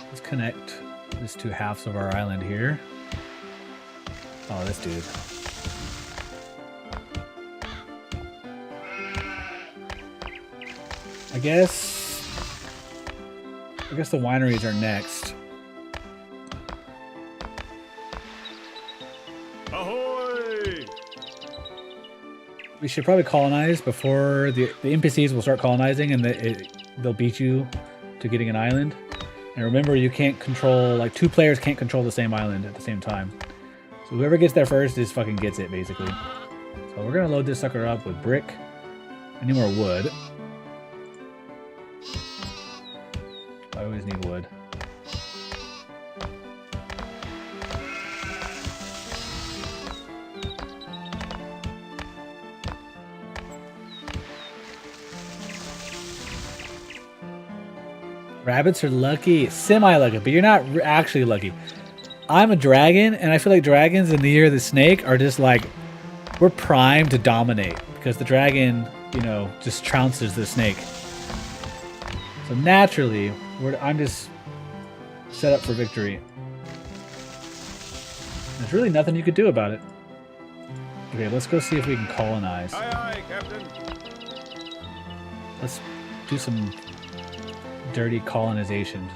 Let's connect these two halves of our island here. Oh, this dude. I guess the wineries are next. Ahoy! We should probably colonize before the NPCs will start colonizing, and they'll beat you to getting an island. And remember, you can't control, like, two players can't control the same island at the same time. So whoever gets there first just fucking gets it, basically. So we're gonna load this sucker up with brick. I need more wood. I always need wood. Rabbits are lucky, semi-lucky, but you're not actually lucky. I'm a dragon, and I feel like dragons in the year of the snake are just like, we're primed to dominate because the dragon, you know, just trounces the snake. So naturally, I'm just set up for victory. There's really nothing you could do about it. Okay, let's go see if we can colonize. Aye, aye, Captain. Let's do some dirty colonization.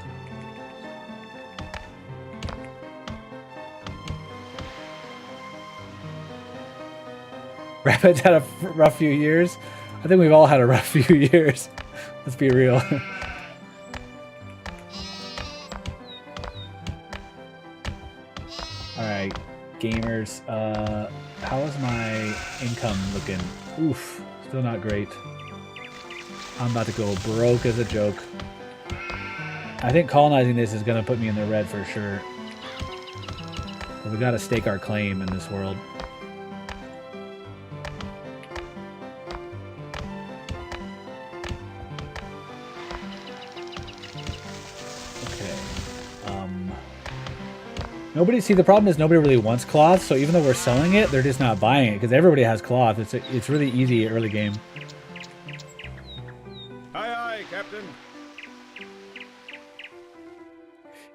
Rabbits had a rough few years. I think we've all had a rough few years. Let's be real. Alright, gamers. How is my income looking? Oof, still not great. I'm about to go broke as a joke. I think colonizing this is going to put me in the red for sure. But we got to stake our claim in this world. See, the problem is nobody really wants cloth, so even though we're selling it, they're just not buying it, because everybody has cloth. It's really easy early game. Aye, aye, Captain.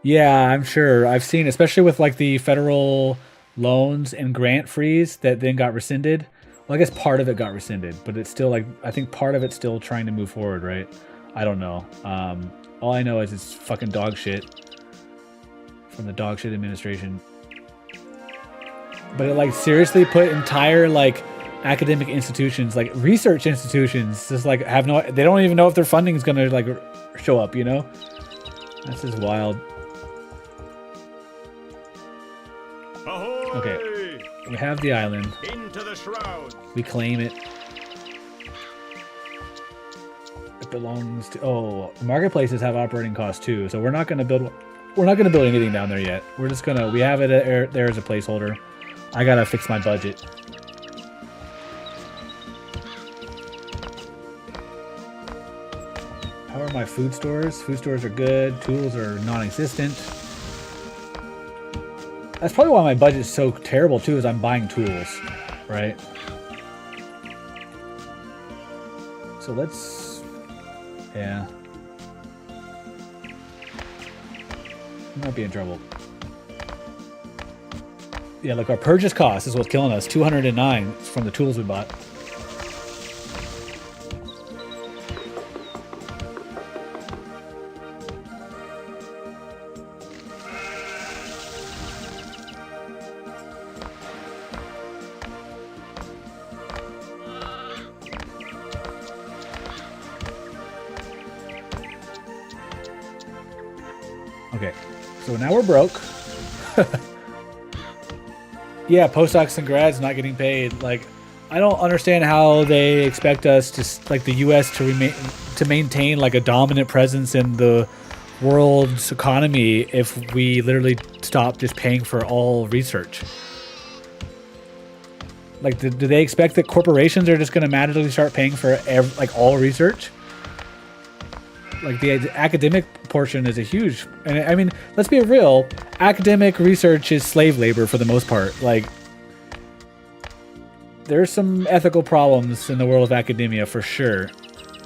Yeah, I'm sure. I've seen, especially with like the federal loans and grant freeze that then got rescinded. Well, I guess part of it got rescinded, but it's still like, I think part of it's still trying to move forward, right? I don't know. All I know is it's fucking dog shit from the dog shit administration. But it like seriously put entire like academic institutions, like research institutions, just like have no, they don't even know if their funding is gonna like show up, you know? That's just wild. Ahoy! Okay, we have the island. Into the shroud. We claim it. It belongs to. Oh, marketplaces have operating costs too, so we're not gonna build. We're not gonna build anything down there yet. We're just gonna. We have it there as a placeholder. I gotta fix my budget. How are my food stores? Food stores are good. Tools are non-existent. That's probably why my budget's so terrible too, is I'm buying tools, right? So let's, yeah. We might be in trouble. Yeah, look, our purchase cost is what's killing us. 209 from the tools we bought. Okay, so now we're broke. Yeah, postdocs and grads not getting paid. Like, I don't understand how they expect us to, like, the U.S. to maintain like a dominant presence in the world's economy if we literally stop just paying for all research. Like, do they expect that corporations are just going to magically start paying for like all research? Like, the academic portion is a huge, and I mean, let's be real, academic research is slave labor for the most part. Like, there's some ethical problems in the world of academia for sure,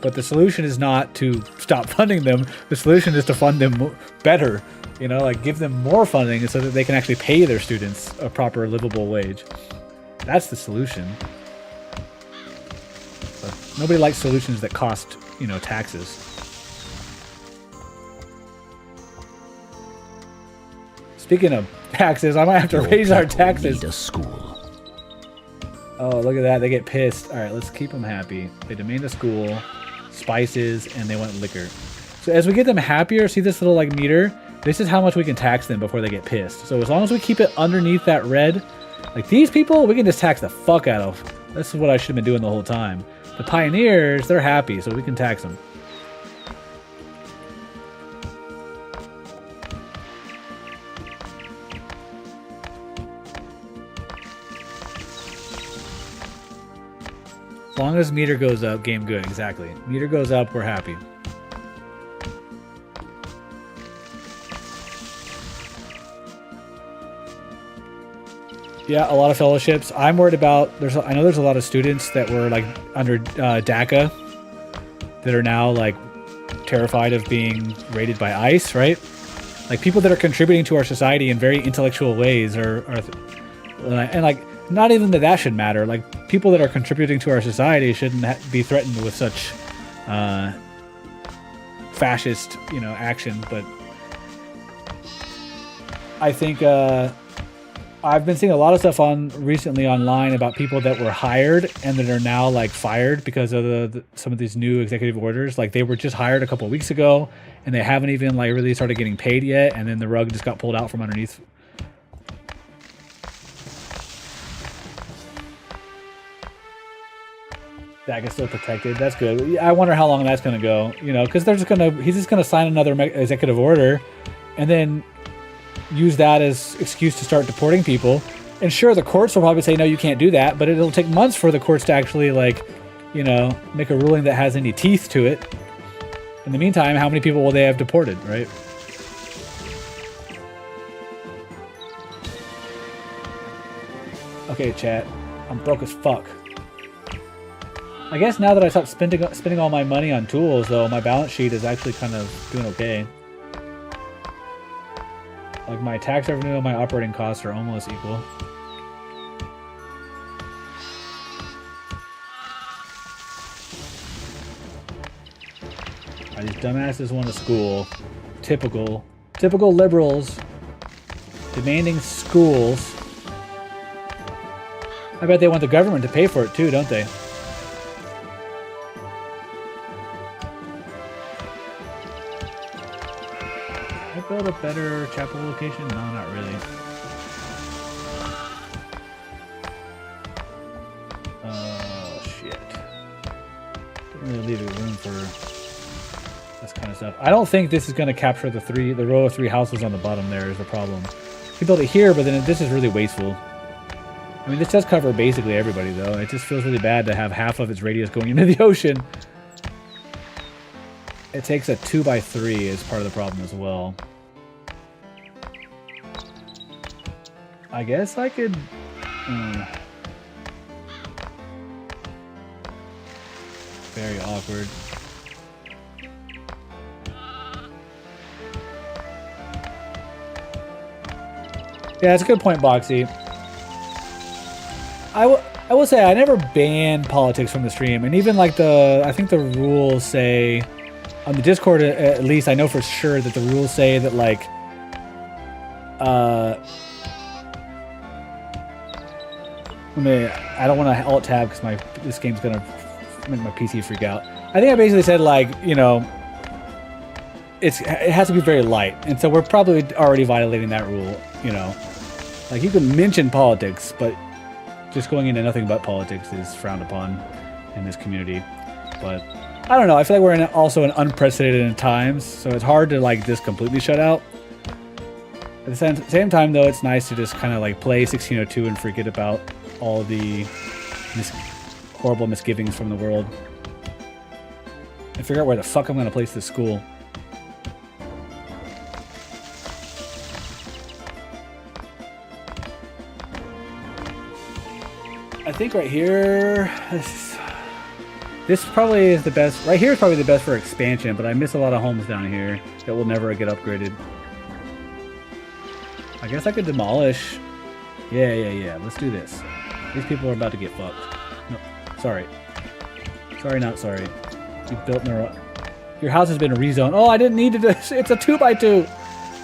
but the solution is not to stop funding them. The solution is to fund them better, you know, like give them more funding so that they can actually pay their students a proper livable wage. That's the solution. But nobody likes solutions that cost, you know, taxes. Speaking of taxes, I might have to raise our taxes. Need a school. Oh, look at that. They get pissed. All right, let's keep them happy. They demand a school, spices, and they want liquor. So as we get them happier, see this little like meter? This is how much we can tax them before they get pissed. So as long as we keep it underneath that red, like these people, we can just tax the fuck out of. This is what I should have been doing the whole time. The pioneers, they're happy, so we can tax them. As long as meter goes up, game good. Exactly. Meter goes up, we're happy. Yeah, a lot of fellowships. I'm worried about. I know there's a lot of students that were like under DACA that are now like terrified of being raided by ICE, right? Like people that are contributing to our society in very intellectual ways are and like. Not even that should matter. Like, people that are contributing to our society shouldn't be threatened with such fascist, you know, action. But I think I've been seeing a lot of stuff recently online about people that were hired and that are now like fired because of some of these new executive orders. Like they were just hired a couple of weeks ago and they haven't even like really started getting paid yet, and then the rug just got pulled out from underneath. That is still protected. That's good. I wonder how long that's going to go. You know, because he's just going to sign another executive order, and then use that as excuse to start deporting people. And sure, the courts will probably say no, you can't do that. But it'll take months for the courts to actually like, you know, make a ruling that has any teeth to it. In the meantime, how many people will they have deported, right? Okay, chat. I'm broke as fuck. I guess now that I stopped spending all my money on tools, though, my balance sheet is actually kind of doing okay. Like my tax revenue and my operating costs are almost equal. These dumbasses want a school. Typical liberals demanding schools. I bet they want the government to pay for it too, don't they? Can I build a better chapel location? No, not really. Oh shit. Didn't really leave room for this kind of stuff. I don't think this is going to capture the row of 3 houses on the bottom there is the problem. You build it here, but then this is really wasteful. I mean, this does cover basically everybody, though. It just feels really bad to have half of its radius going into the ocean. It takes a 2x3 as part of the problem as well. I guess I could... Very awkward. Yeah, that's a good point, Boxy. I will say I never ban politics from the stream, and even like I think the rules say on the Discord at least I know for sure that the rules say that like I don't want to alt tab because this game's gonna make my PC freak out. I think I basically said like, you know, it has to be very light, and so we're probably already violating that rule, you know. Like, you can mention politics, but just going into nothing but politics is frowned upon in this community. But I don't know. I feel like we're also in unprecedented times, so it's hard to like just completely shut out. At the same time, though, it's nice to just kind of like play 1602 and forget about all the horrible misgivings from the world and figure out where the fuck I'm going to place this school. I think right here, this probably is the best. Right here is probably the best for expansion, but I miss a lot of homes down here that will never get upgraded. I guess I could demolish. Yeah. Let's do this. These people are about to get fucked. No, sorry. Sorry, not sorry. You built your house has been rezoned. Oh, I didn't need to do this. It's a 2x2.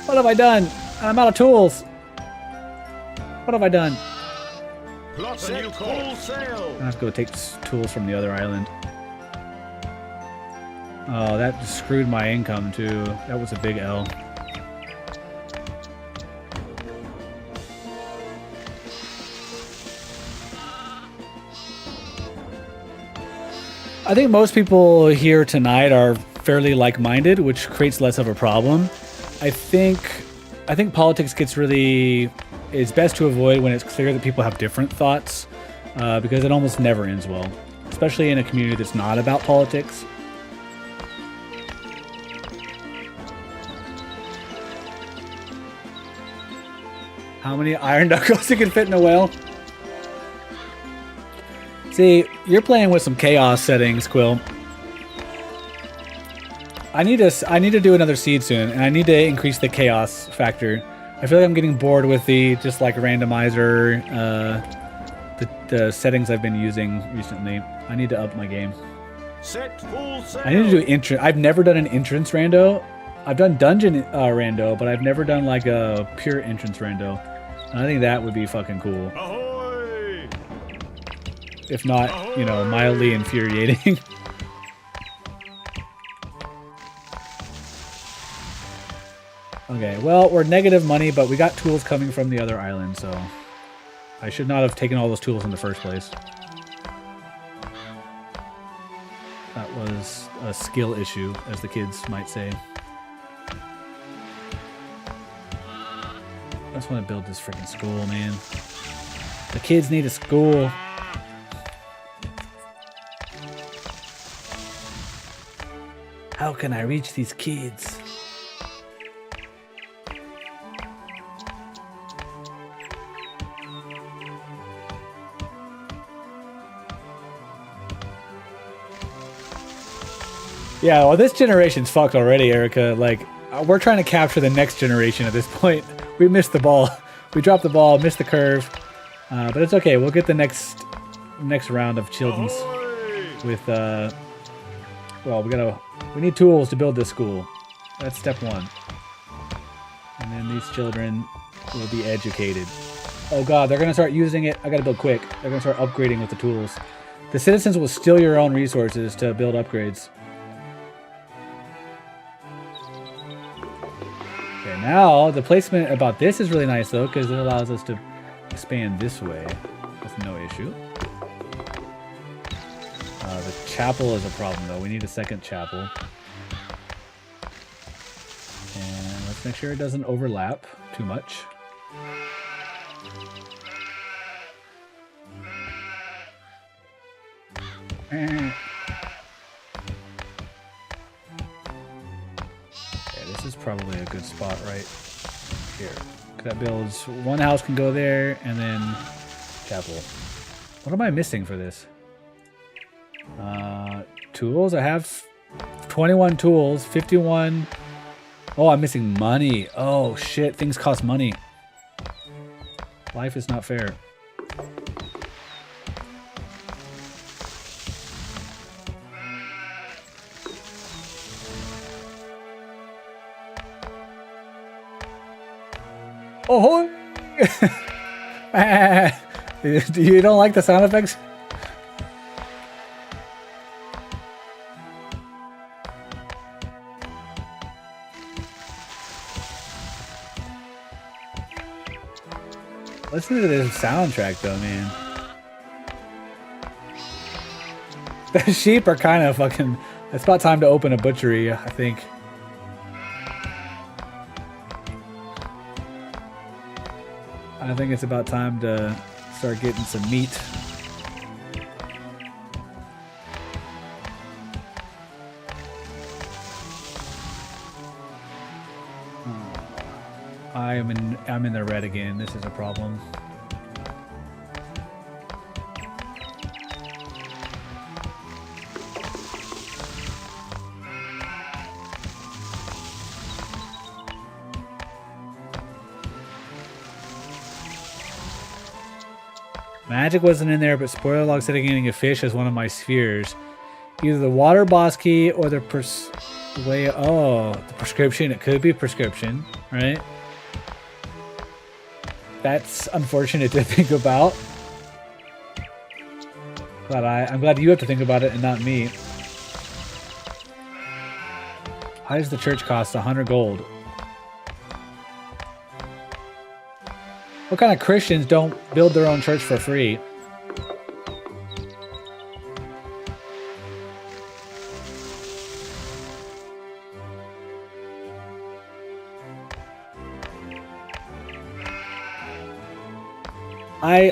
What have I done? I'm out of tools. What have I done? Plot a new course. I have to go take tools from the other island. Oh, that just screwed my income too. That was a big L. I think most people here tonight are fairly like-minded, which creates less of a problem. I think politics gets really... It's best to avoid when it's clear that people have different thoughts, because it almost never ends well, especially in a community that's not about politics. How many iron knuckles you can fit in a whale? See, you're playing with some chaos settings, Quill. I need to do another seed soon, and I need to increase the chaos factor. I feel like I'm getting bored with the just like randomizer, the settings I've been using recently. I need to up my game. Set full sail. I need to do entrance. I've never done an entrance rando. I've done dungeon rando, but I've never done like a pure entrance rando. And I think that would be fucking cool. Ahoy! If not, you know, mildly infuriating. Okay, well, we're negative money, but we got tools coming from the other island, so I should not have taken all those tools in the first place. That was a skill issue, as the kids might say. I just want to build this freaking school, man. The kids need a school. How can I reach these kids? Yeah, well, this generation's fucked already, Erica. Like, we're trying to capture the next generation at this point. We missed the ball. We dropped the ball, missed the curve. But it's okay. We'll get the next round of children's with, well, we need tools to build this school. That's step one. And then these children will be educated. Oh god, they're going to start using it. I got to build quick. They're going to start upgrading with the tools. The citizens will steal your own resources to build upgrades. Okay, now the placement about this is really nice though, because it allows us to expand this way with no issue. The chapel is a problem though. We need a second chapel. And let's make sure it doesn't overlap too much. Okay, this is probably a good spot right here. That builds one house can go there, and then chapel. What am I missing for this? Tools. I have 21 tools, 51. Oh, I'm missing money. Oh shit, things cost money. Life is not fair. Oh, you don't like the sound effects? Listen to this soundtrack though, man. The sheep are kind of fucking... It's about time to open a butchery, I think. I think it's about time to start getting some meat. I'm in the red again. This is a problem. Magic wasn't in there, but spoiler log said getting a fish as one of my spheres. Either the water boss key or the the prescription. It could be prescription, right? That's unfortunate to think about. But I'm glad you have to think about it and not me. Why does the church cost 100 gold? What kind of Christians don't build their own church for free?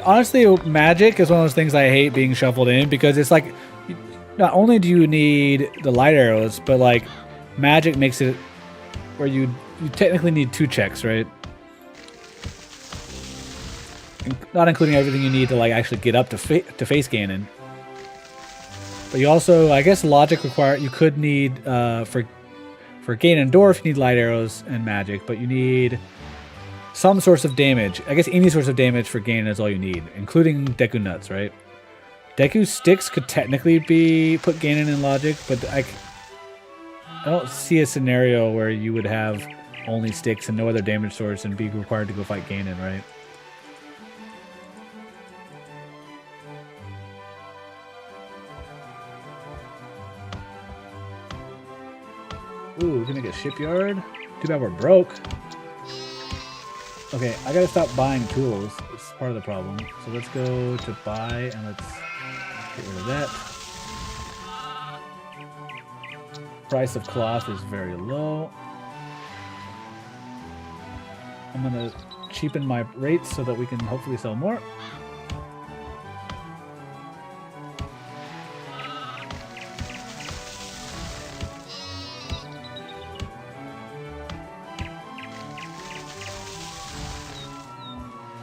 Honestly, magic is one of those things I hate being shuffled in, because it's like, not only do you need the light arrows, but like magic makes it where you technically need 2 checks, right? Not including everything you need to like actually get up to face Ganon. But you also, I guess, logic require you could need for Ganondorf you need light arrows and magic, but you need some source of damage. I guess any source of damage for Ganon is all you need, including Deku Nuts, right? Deku Sticks could technically put Ganon in logic, but I don't see a scenario where you would have only sticks and no other damage source and be required to go fight Ganon, right? Ooh, we're gonna get shipyard. Too bad we're broke. Okay, I gotta stop buying tools. It's part of the problem. So let's go to buy and let's get rid of that. Price of cloth is very low. I'm gonna cheapen my rates so that we can hopefully sell more.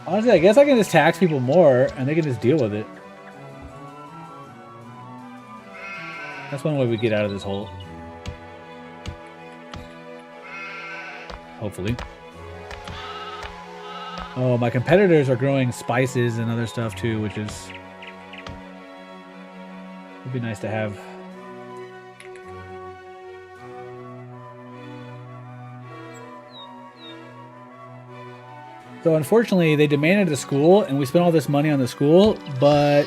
Honestly, I guess I can just tax people more and they can just deal with it. That's one way we get out of this hole. hopefully. Oh, my competitors are growing spices and other stuff too, which is... would be nice to have. So unfortunately, they demanded the school, and we spent all this money on the school, but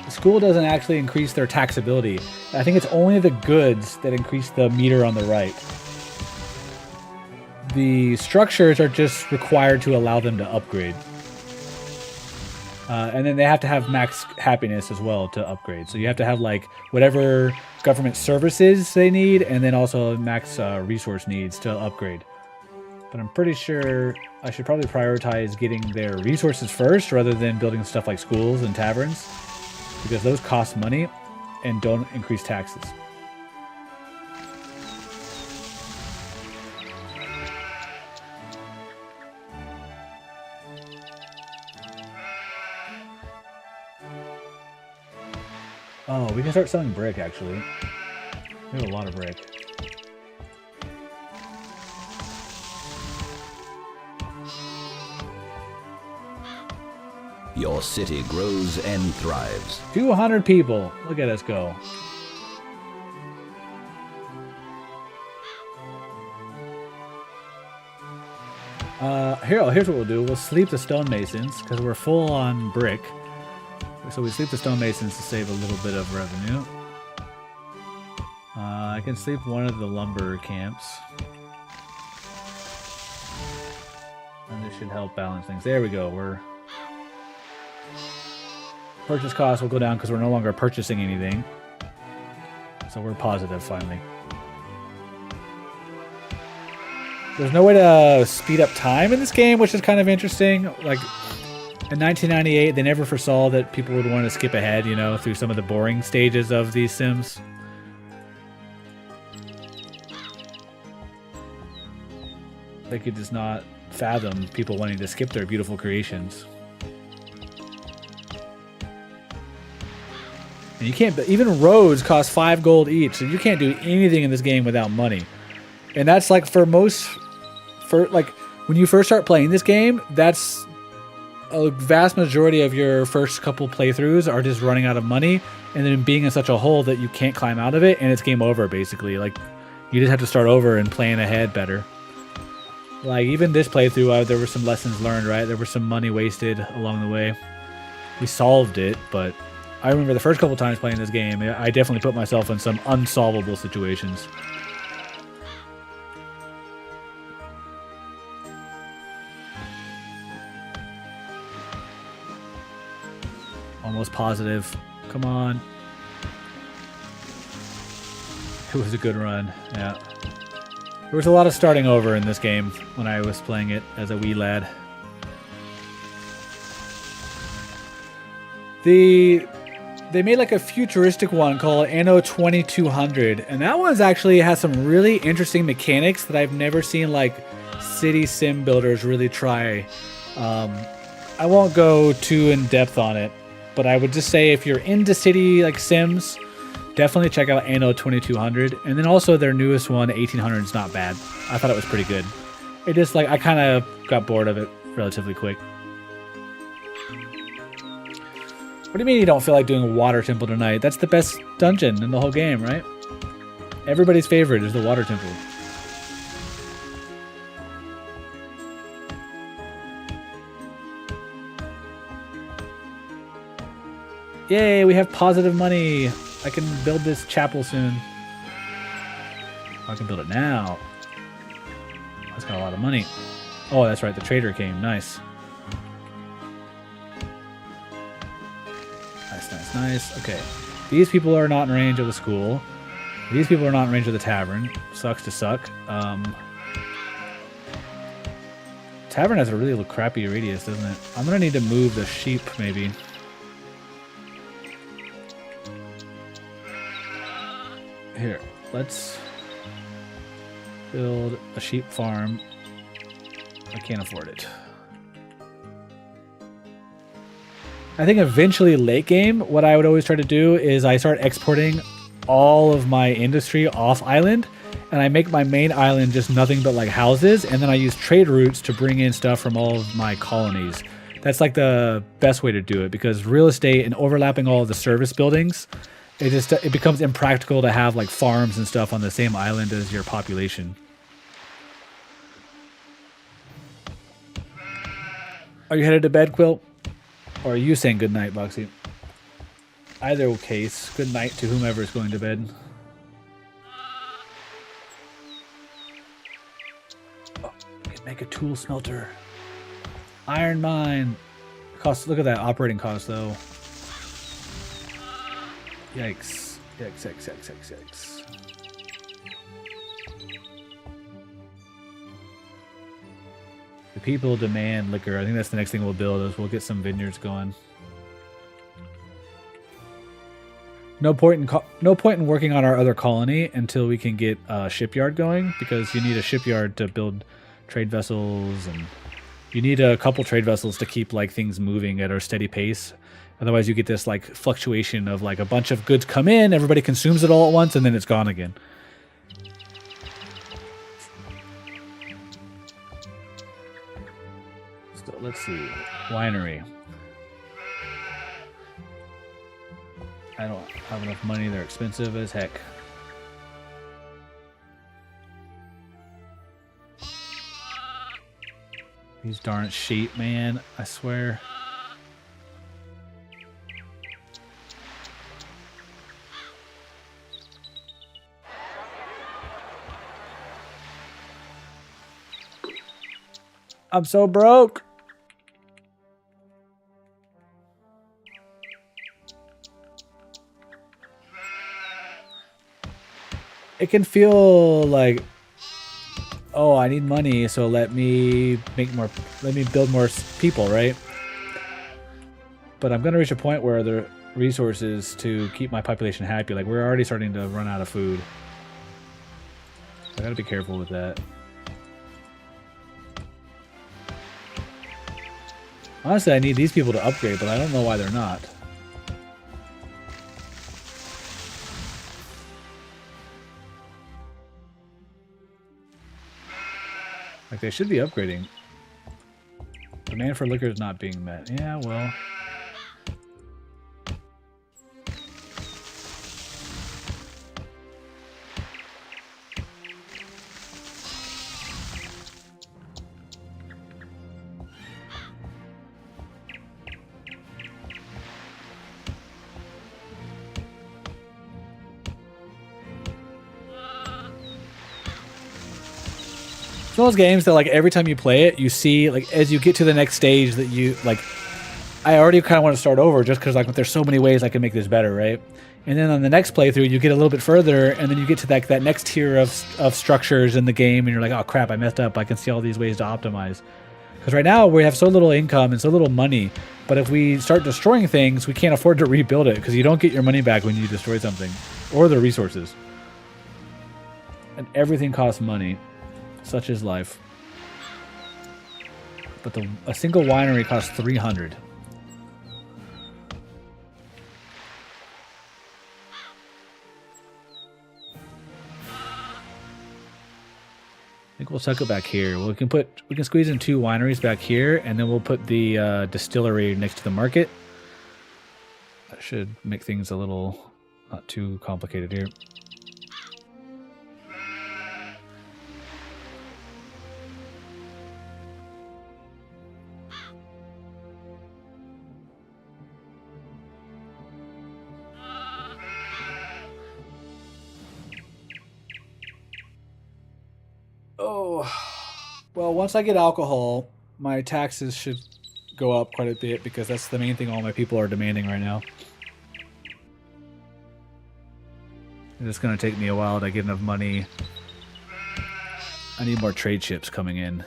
the school doesn't actually increase their taxability. I think it's only the goods that increase the meter on the right. The structures are just required to allow them to upgrade. And then they have to have max happiness as well to upgrade. So you have to have like whatever government services they need, and then also max resource needs to upgrade. But I'm pretty sure I should probably prioritize getting their resources first rather than building stuff like schools and taverns, because those cost money and don't increase taxes. Oh, we can start selling brick, actually. We have a lot of brick. Your city grows and thrives. 200 people. Look at us go. Here's what we'll do. We'll sleep the stonemasons, because we're full on brick. So we sleep the stonemasons to save a little bit of revenue. I can sleep one of the lumber camps. And this should help balance things. There we go. We're... Purchase costs will go down because we're no longer purchasing anything. So we're positive finally. There's no way to speed up time in this game, which is kind of interesting. Like, in 1998, they never foresaw that people would want to skip ahead, you know, through some of the boring stages of these Sims. They could just not fathom people wanting to skip their beautiful creations. And you can't, even roads cost 5 gold each, so you can't do anything in this game without money. And that's like like when you first start playing this game, that's a vast majority of your first couple playthroughs are just running out of money and then being in such a hole that you can't climb out of it, and it's game over basically. Like, you just have to start over and plan ahead better. Like, even this playthrough, there were some lessons learned, right? There was some money wasted along the way. We solved it, but I remember the first couple times playing this game, I definitely put myself in some unsolvable situations. Almost positive. Come on. It was a good run. Yeah. There was a lot of starting over in this game when I was playing it as a wee lad. They made like a futuristic one called Anno 2200, and that one's actually has some really interesting mechanics that I've never seen like city sim builders really try. I won't go too in depth on it, but I would just say if you're into city like sims, definitely check out Anno 2200, and then also their newest one, 1800, is not bad. I thought it was pretty good. It just like I kind of got bored of it relatively quick. What do you mean you don't feel like doing a water temple tonight? That's the best dungeon in the whole game, right? Everybody's favorite is the water temple. Yay, we have positive money. I can build this chapel soon. I can build it now. That's got a lot of money. Oh, that's right. The trader came. Nice. Nice. Okay. These people are not in range of the school. These people are not in range of the tavern. Sucks to suck. Tavern has a really crappy radius, doesn't it? I'm gonna need to move the sheep, maybe. Here, let's build a sheep farm. I can't afford it. I think eventually late game, what I would always try to do is I start exporting all of my industry off island, and I make my main island just nothing but like houses, and then I use trade routes to bring in stuff from all of my colonies. That's like the best way to do it, because real estate and overlapping all of the service buildings, it becomes impractical to have like farms and stuff on the same island as your population. Are you headed to bed, Quill? Or are you saying good night, Boxy? Either case, good night to whomever is going to bed. Oh, we can make a tool smelter. Iron mine. Cost. Look at that operating cost, though. Yikes. Yikes, yikes, yikes, yikes, yikes. The people demand liquor. I think that's the next thing we'll build, is we'll get some vineyards going. No point in working on our other colony until we can get a shipyard going, because you need a shipyard to build trade vessels, and you need a couple trade vessels to keep like things moving at a steady pace. Otherwise, you get this like fluctuation of like a bunch of goods come in, everybody consumes it all at once, and then it's gone again. So let's see, winery. I don't have enough money. They're expensive as heck. These darn sheep, man. I swear. I'm so broke. It can feel like, oh, I need money, so let me build more people, right? But I'm gonna reach a point where the resources to keep my population happy, like we're already starting to run out of food. I gotta be careful with that. Honestly, I need these people to upgrade, but I don't know why they're not. Like, they should be upgrading. Demand for liquor is not being met. Yeah, well. It's one of those games that, like, every time you play it, you see, like, as you get to the next stage that you, like, I already kind of want to start over just because, like, there's so many ways I can make this better, right? And then on the next playthrough, you get a little bit further, and then you get to that next tier of structures in the game, and you're like, oh, crap, I messed up. I can see all these ways to optimize. Because right now, we have so little income and so little money, but if we start destroying things, we can't afford to rebuild it, because you don't get your money back when you destroy something, or the resources. And everything costs money. Such is life. But a single winery costs 300. I think we'll tuck it back here. We can squeeze in 2 wineries back here, and then we'll put the distillery next to the market. That should make things a little not too complicated here. Oh, well, once I get alcohol, my taxes should go up quite a bit, because that's the main thing all my people are demanding right now. It's going to take me a while to get enough money. I need more trade ships coming in.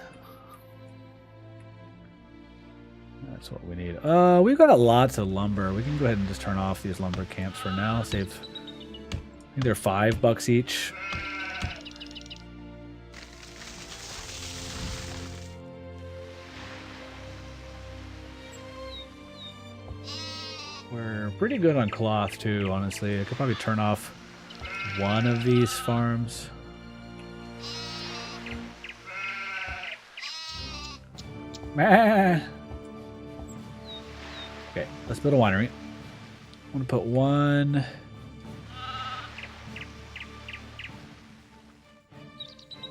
That's what we need. We've got lots of lumber. We can go ahead and just turn off these lumber camps for now. Save. I think they're $5 each. We're pretty good on cloth too, honestly. I could probably turn off one of these farms. Meh. Okay, let's build a winery. I'm gonna put one.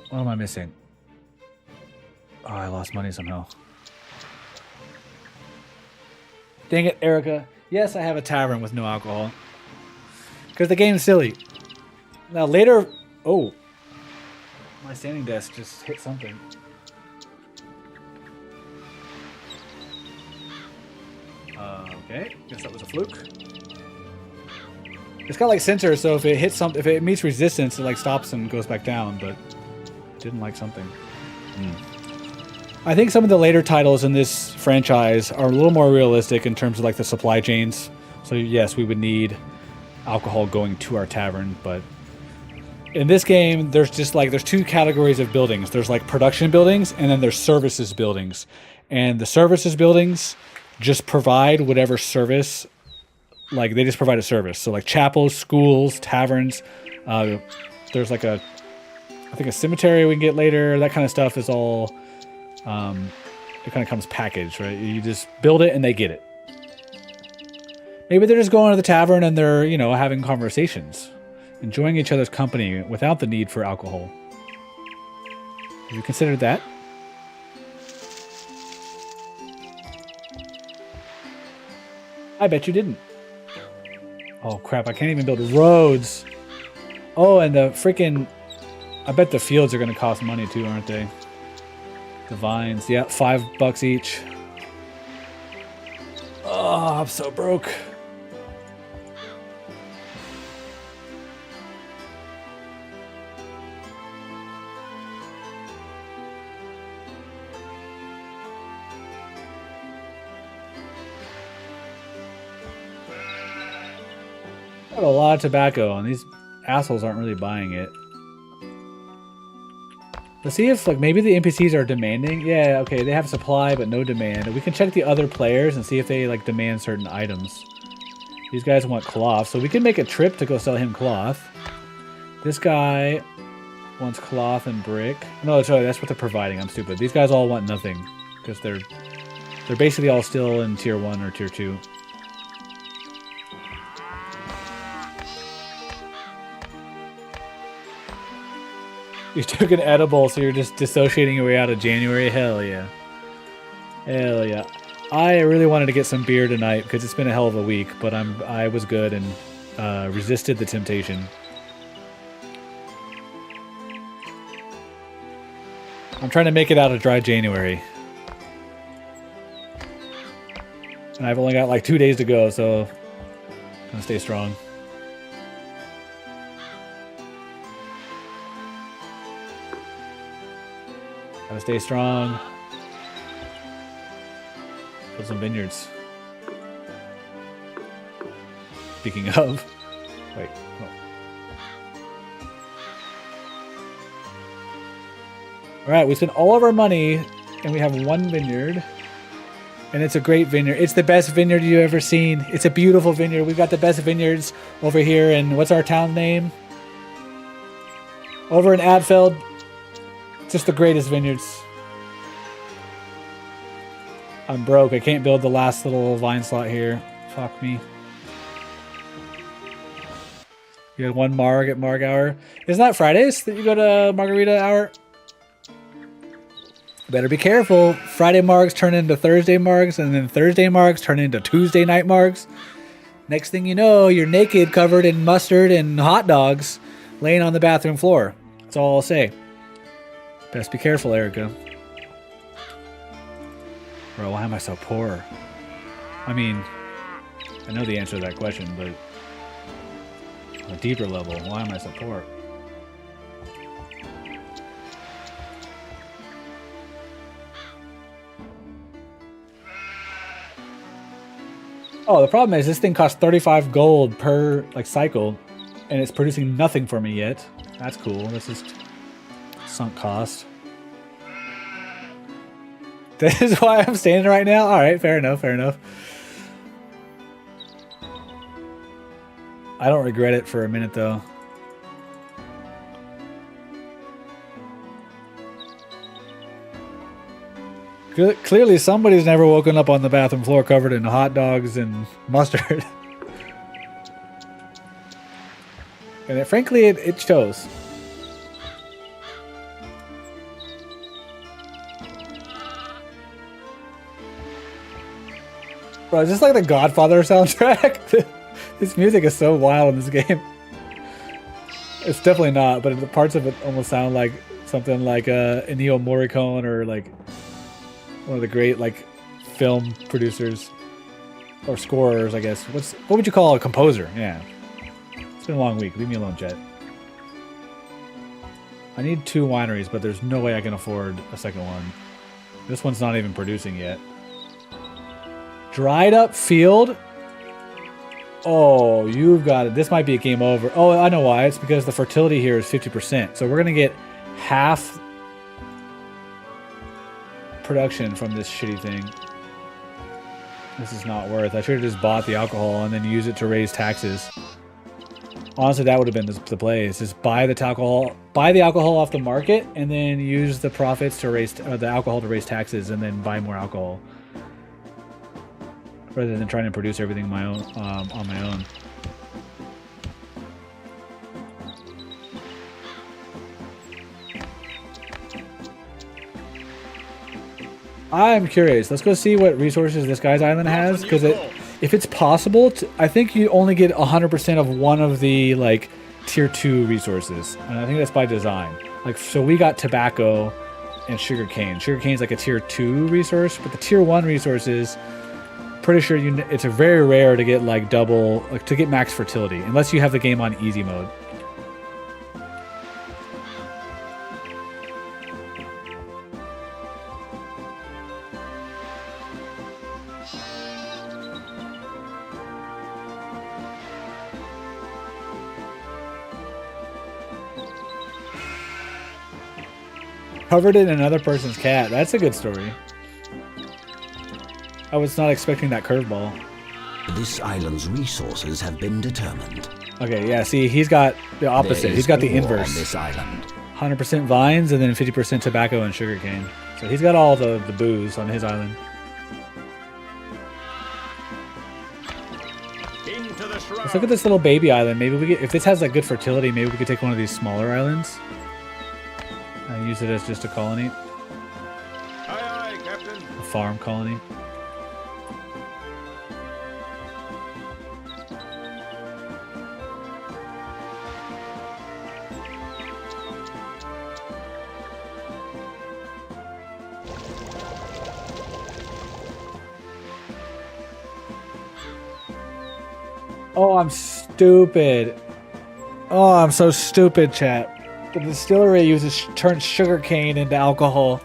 What am I missing? Oh, I lost money somehow. Dang it, Erica. Yes, I have a tavern with no alcohol. Because the game's silly. Now later... Oh. My standing desk just hit something. Okay. Guess that was a fluke. It's got like sensors, so if it hits some, if it meets resistance, it like stops and goes back down. But it didn't like something. I think some of the later titles in this franchise are a little more realistic in terms of like the supply chains. So yes, we would need alcohol going to our tavern, but in this game, there's just like there's two categories of buildings. There's like production buildings, and then there's services buildings. And the services buildings just provide whatever service, like they just provide a service. So like chapels, schools, taverns. There's like I think a cemetery we can get later. That kind of stuff is all. It kind of comes packaged, right? You just build it and they get it. Maybe they're just going to the tavern and they're, you know, having conversations, enjoying each other's company without the need for alcohol. Have you considered that? I bet you didn't. Oh crap, I can't even build roads. Oh, and the freaking... I bet the fields are going to cost money too, aren't they? The vines, yeah, $5 each. Oh, I'm so broke. Got a lot of tobacco, and these assholes aren't really buying it. Let's see if like maybe the NPCs are demanding. Yeah, okay, they have supply but no demand. We can check the other players and see if they like demand certain items. These guys want cloth, so we can make a trip to go sell him cloth. This guy wants cloth and brick. No, sorry, that's what they're providing. I'm stupid. These guys all want nothing because they're basically all still in tier 1 or tier 2. You took an edible, so you're just dissociating your way out of January? Hell yeah. Hell yeah. I really wanted to get some beer tonight because it's been a hell of a week, but I was good and resisted the temptation. I'm trying to make it out of dry January. And I've only got like 2 days to go, so I'm gonna stay strong. Gotta stay strong. Build some vineyards. Speaking of, wait. Oh. All right, we spent all of our money, and we have one vineyard, and it's a great vineyard. It's the best vineyard you've ever seen. It's a beautiful vineyard. We've got the best vineyards over here, and what's our town name? Over in Adfeld. Just the greatest vineyards. I'm broke. I can't build the last little vine slot here. Fuck me. You had one Marg at Marg Hour. Isn't that Fridays that you go to Margarita Hour? Better be careful. Friday Margs turn into Thursday Margs, and then Thursday Margs turn into Tuesday night Margs. Next thing you know, you're naked, covered in mustard and hot dogs, laying on the bathroom floor. That's all I'll say. Best be careful, Erica. Bro, why am I so poor? I mean, I know the answer to that question, but on a deeper level, why am I so poor? Oh, the problem is this thing costs 35 gold per like cycle, and it's producing nothing for me yet. That's cool. This is sunk cost. This is why I'm standing right now? Alright, fair enough, fair enough. I don't regret it for a minute, though. Clearly, somebody's never woken up on the bathroom floor covered in hot dogs and mustard. And frankly, it shows. Bro, is this like the Godfather soundtrack? This music is so wild in this game. It's definitely not, but the parts of it almost sound like something like Ennio Morricone or like one of the great like film producers or scorers, I guess. What would you call a composer? Yeah. It's been a long week. Leave me alone, Jet. I need 2 wineries, but there's no way I can afford a second one. This one's not even producing yet. Dried up field? Oh, you've got it. This might be a game over. Oh, I know why. It's because the fertility here is 50%. So we're going to get half production from this shitty thing. This is not worth. I should have just bought the alcohol and then use it to raise taxes. Honestly, that would have been the play. Is just buy the alcohol off the market and then use the profits to raise the alcohol to raise taxes and then buy more alcohol. Rather than trying to produce everything on my own. I'm curious. Let's go see what resources this guy's island has, because if it's possible, I think you only get 100% of one of the like tier 2 resources, and I think that's by design. Like, so we got tobacco and sugarcane. Sugarcane's like a tier 2 resource, but the tier 1 resources. Pretty sure it's very rare to get like double, like to get max fertility, unless you have the game on easy mode. Covered it in another person's cat. That's a good story. I was not expecting that curveball. This island's resources have been determined. Okay, yeah, see, he's got the opposite. He's got the inverse. On this island. 100% vines and then 50% tobacco and sugarcane. So he's got all the booze on his island. Into the shroud. Let's look at this little baby island. Maybe we get, if this has like good fertility, maybe we could take one of these smaller islands and use it as just a colony. Aye, aye, Captain. A farm colony. Oh, I'm stupid. Oh, I'm so stupid, chat. The distillery turns sugarcane into alcohol.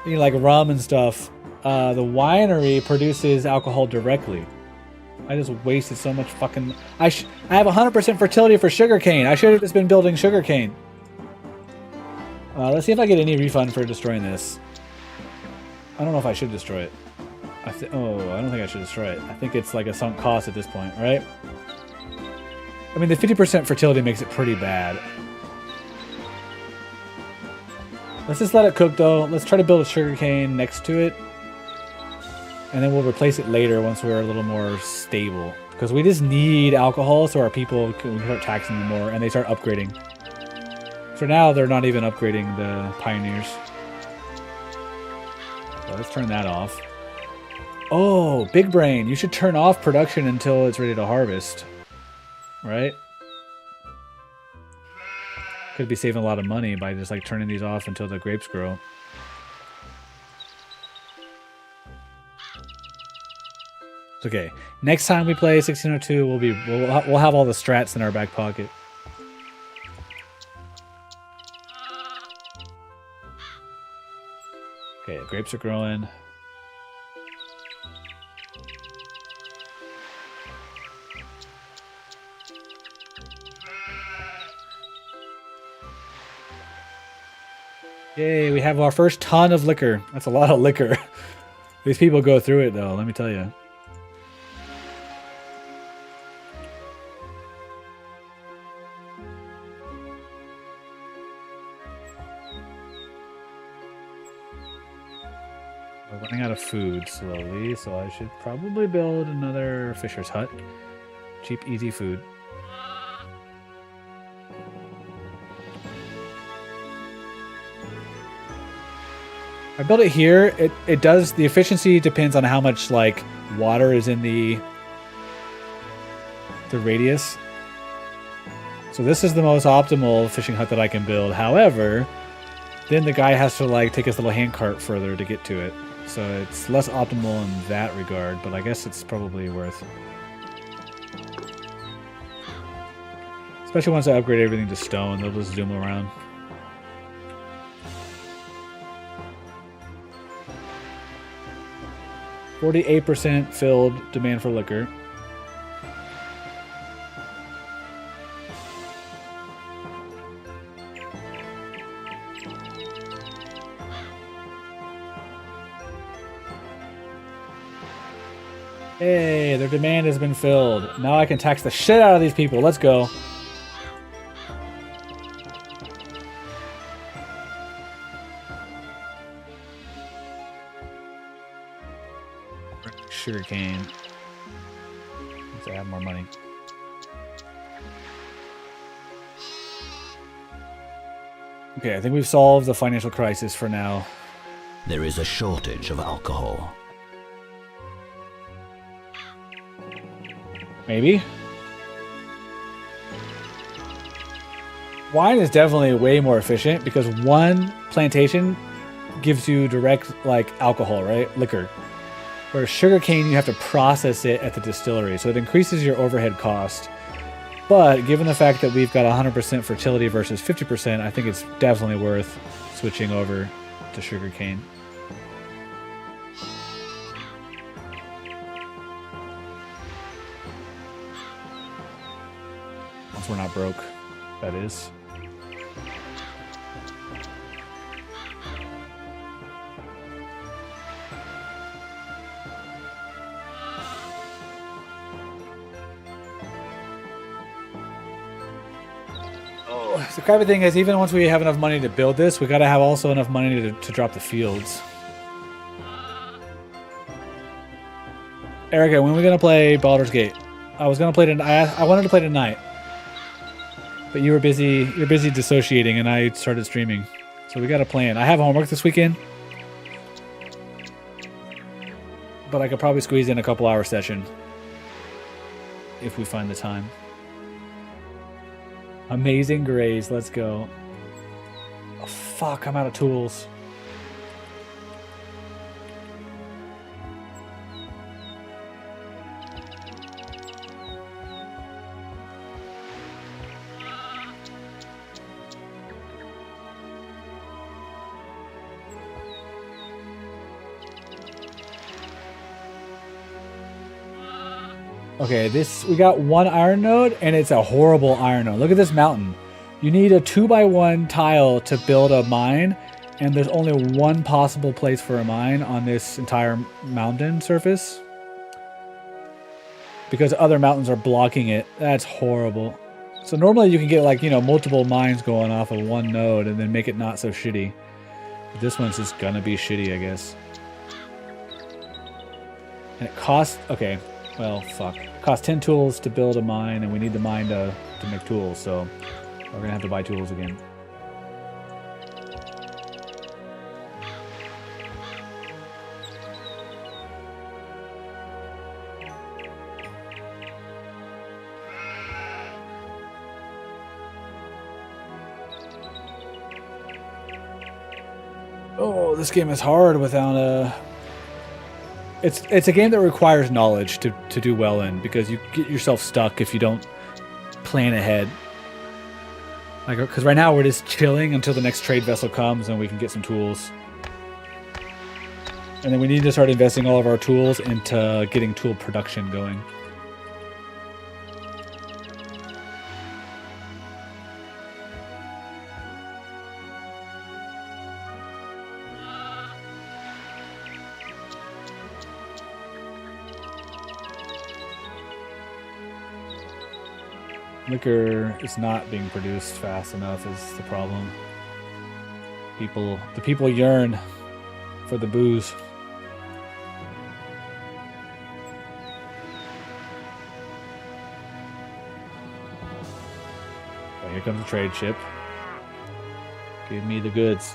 You know, like rum and stuff. The winery produces alcohol directly. I just wasted so much fucking... I have 100% fertility for sugarcane. I should have just been building sugarcane. Let's see if I get any refund for destroying this. I don't know if I should destroy it. I don't think I should destroy it. I think it's like a sunk cost at this point, right? I mean, the 50% fertility makes it pretty bad. Let's just let it cook, though. Let's try to build a sugarcane next to it. And then we'll replace it later once we're a little more stable. Because we just need alcohol so our people can start taxing them more and they start upgrading. For now, they're not even upgrading the pioneers. So let's turn that off. Oh, big brain. You should turn off production until it's ready to harvest. Right? Could be saving a lot of money by just like turning these off until the grapes grow. It's okay. Next time we play 1602, we'll have all the strats in our back pocket. Okay, grapes are growing. Yay, we have our first ton of liquor. That's a lot of liquor. These people go through it, though, let me tell you. running out of food slowly, so I should probably build another fisher's hut. Cheap, easy food. I built it here. It does, the efficiency depends on how much like water is in the radius. So this is the most optimal fishing hut that I can build. However, then the guy has to like take his little hand cart further to get to it. So it's less optimal in that regard, but I guess it's probably worth. Especially once I upgrade everything to stone, they'll just zoom around. %48 filled demand for liquor. Hey, their demand has been filled. Now I can tax the shit out of these people. Let's go. Sugarcane. Let's add more money. Okay, I think we've solved the financial crisis for now. There is a shortage of alcohol. Maybe. Wine is definitely way more efficient because one plantation gives you direct like alcohol, right? Liquor. Whereas sugarcane, you have to process it at the distillery, so it increases your overhead cost. But given the fact that we've got 100% fertility versus 50%, I think it's definitely worth switching over to sugarcane. Once we're not broke, that is. The crappy thing is, even once we have enough money to build this, we gotta have also enough money to drop the fields. Erica, when are we gonna play Baldur's Gate? I was gonna play it. I wanted to play tonight, but you were busy. You're busy dissociating, and I started streaming. So we got a plan. I have homework this weekend, but I could probably squeeze in a couple-hour session if we find the time. Amazing Grace, let's go. Oh, fuck, I'm out of tools. Okay, we got one iron node, and it's a horrible iron node. Look at this mountain. You need a 2x1 tile to build a mine, and there's only one possible place for a mine on this entire mountain surface. Because other mountains are blocking it. That's horrible. So normally you can get like, you know, multiple mines going off of one node and then make it not so shitty. But this one's just gonna be shitty, I guess. And it costs, okay. Well, fuck. It costs 10 tools to build a mine, and we need the mine to make tools, so we're gonna have to buy tools again. Oh, this game is hard without a... It's a game that requires knowledge to do well in, because you get yourself stuck if you don't plan ahead. Like, because right now we're just chilling until the next trade vessel comes and we can get some tools. And then we need to start investing all of our tools into getting tool production going. Liquor is not being produced fast enough is the problem. The people yearn for the booze. Okay, here comes the trade ship. Give me the goods.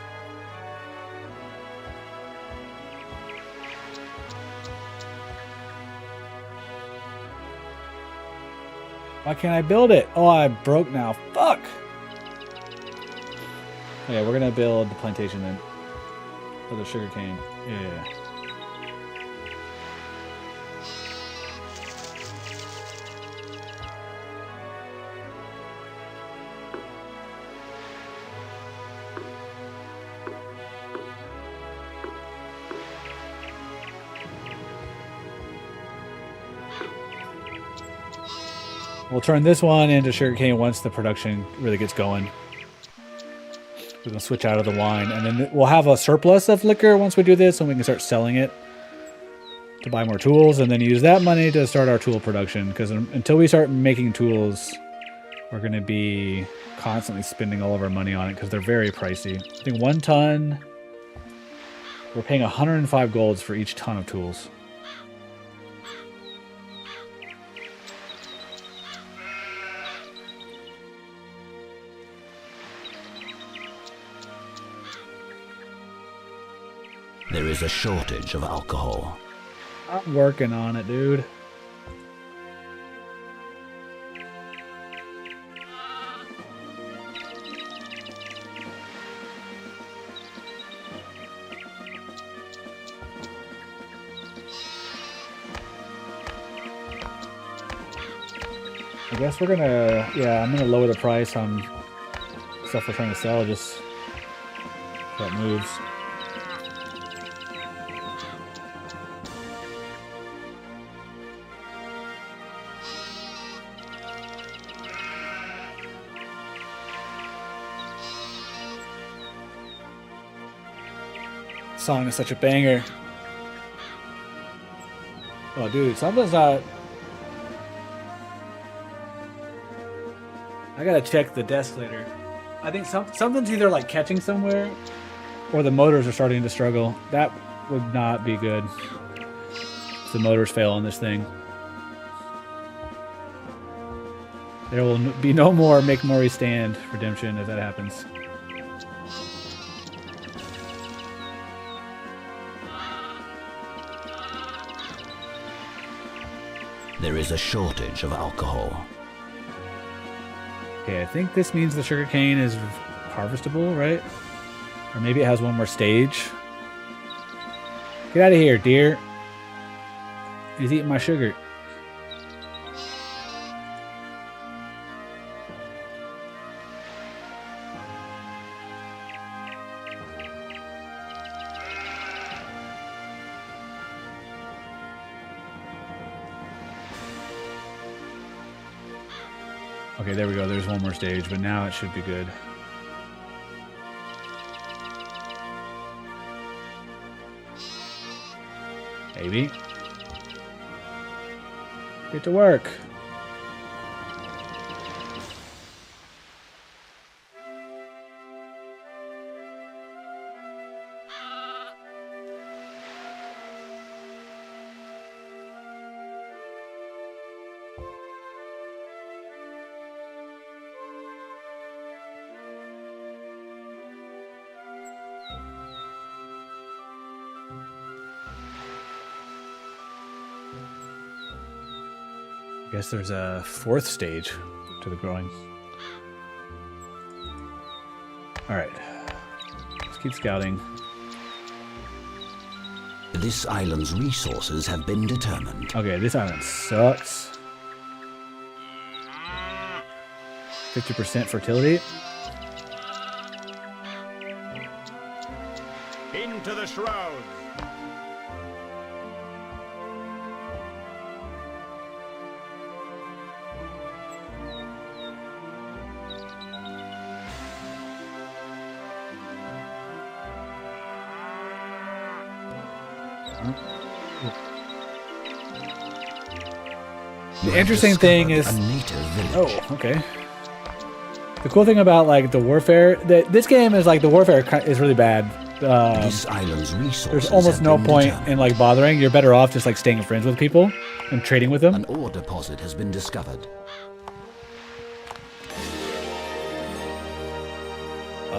Why can't I build it? Oh, I'm broke now. Fuck! Okay, we're gonna build the plantation then. For the sugar cane. Yeah. We'll turn this one into sugarcane once the production really gets going. We're going to switch out of the wine, and then we'll have a surplus of liquor once we do this, and we can start selling it to buy more tools, and then use that money to start our tool production, because until we start making tools, we're going to be constantly spending all of our money on it, because they're very pricey. I think 1 ton, we're paying 105 golds for each ton of tools. There is a shortage of alcohol. I'm working on it, dude. I guess we're gonna, yeah, I'm gonna lower the price on stuff we're trying to sell, just so it moves. Song is such a banger. Oh, dude, something's not. I gotta check the desk later. I think something's either like catching somewhere, or the motors are starting to struggle. That would not be good if the motors fail on this thing. There will be no more Make Mori Stand redemption if that happens. There is a shortage of alcohol. Okay, I think this means the sugarcane is harvestable, right? Or maybe it has one more stage. Get out of here, deer. He's eating my sugar. Okay, there we go. There's one more stage, but now it should be good. Maybe. Get to work. I guess there's a 4th stage to the growing. Alright. Let's keep scouting. This island's resources have been determined. Okay, this island sucks. 50% fertility. Into the shrouds. The interesting thing is, oh, okay. The cool thing about like the warfare, that this game is like the warfare is really bad. This island's resources there's almost no point in like bothering. You're better off just like staying friends with people and trading with them. An ore deposit has been discovered.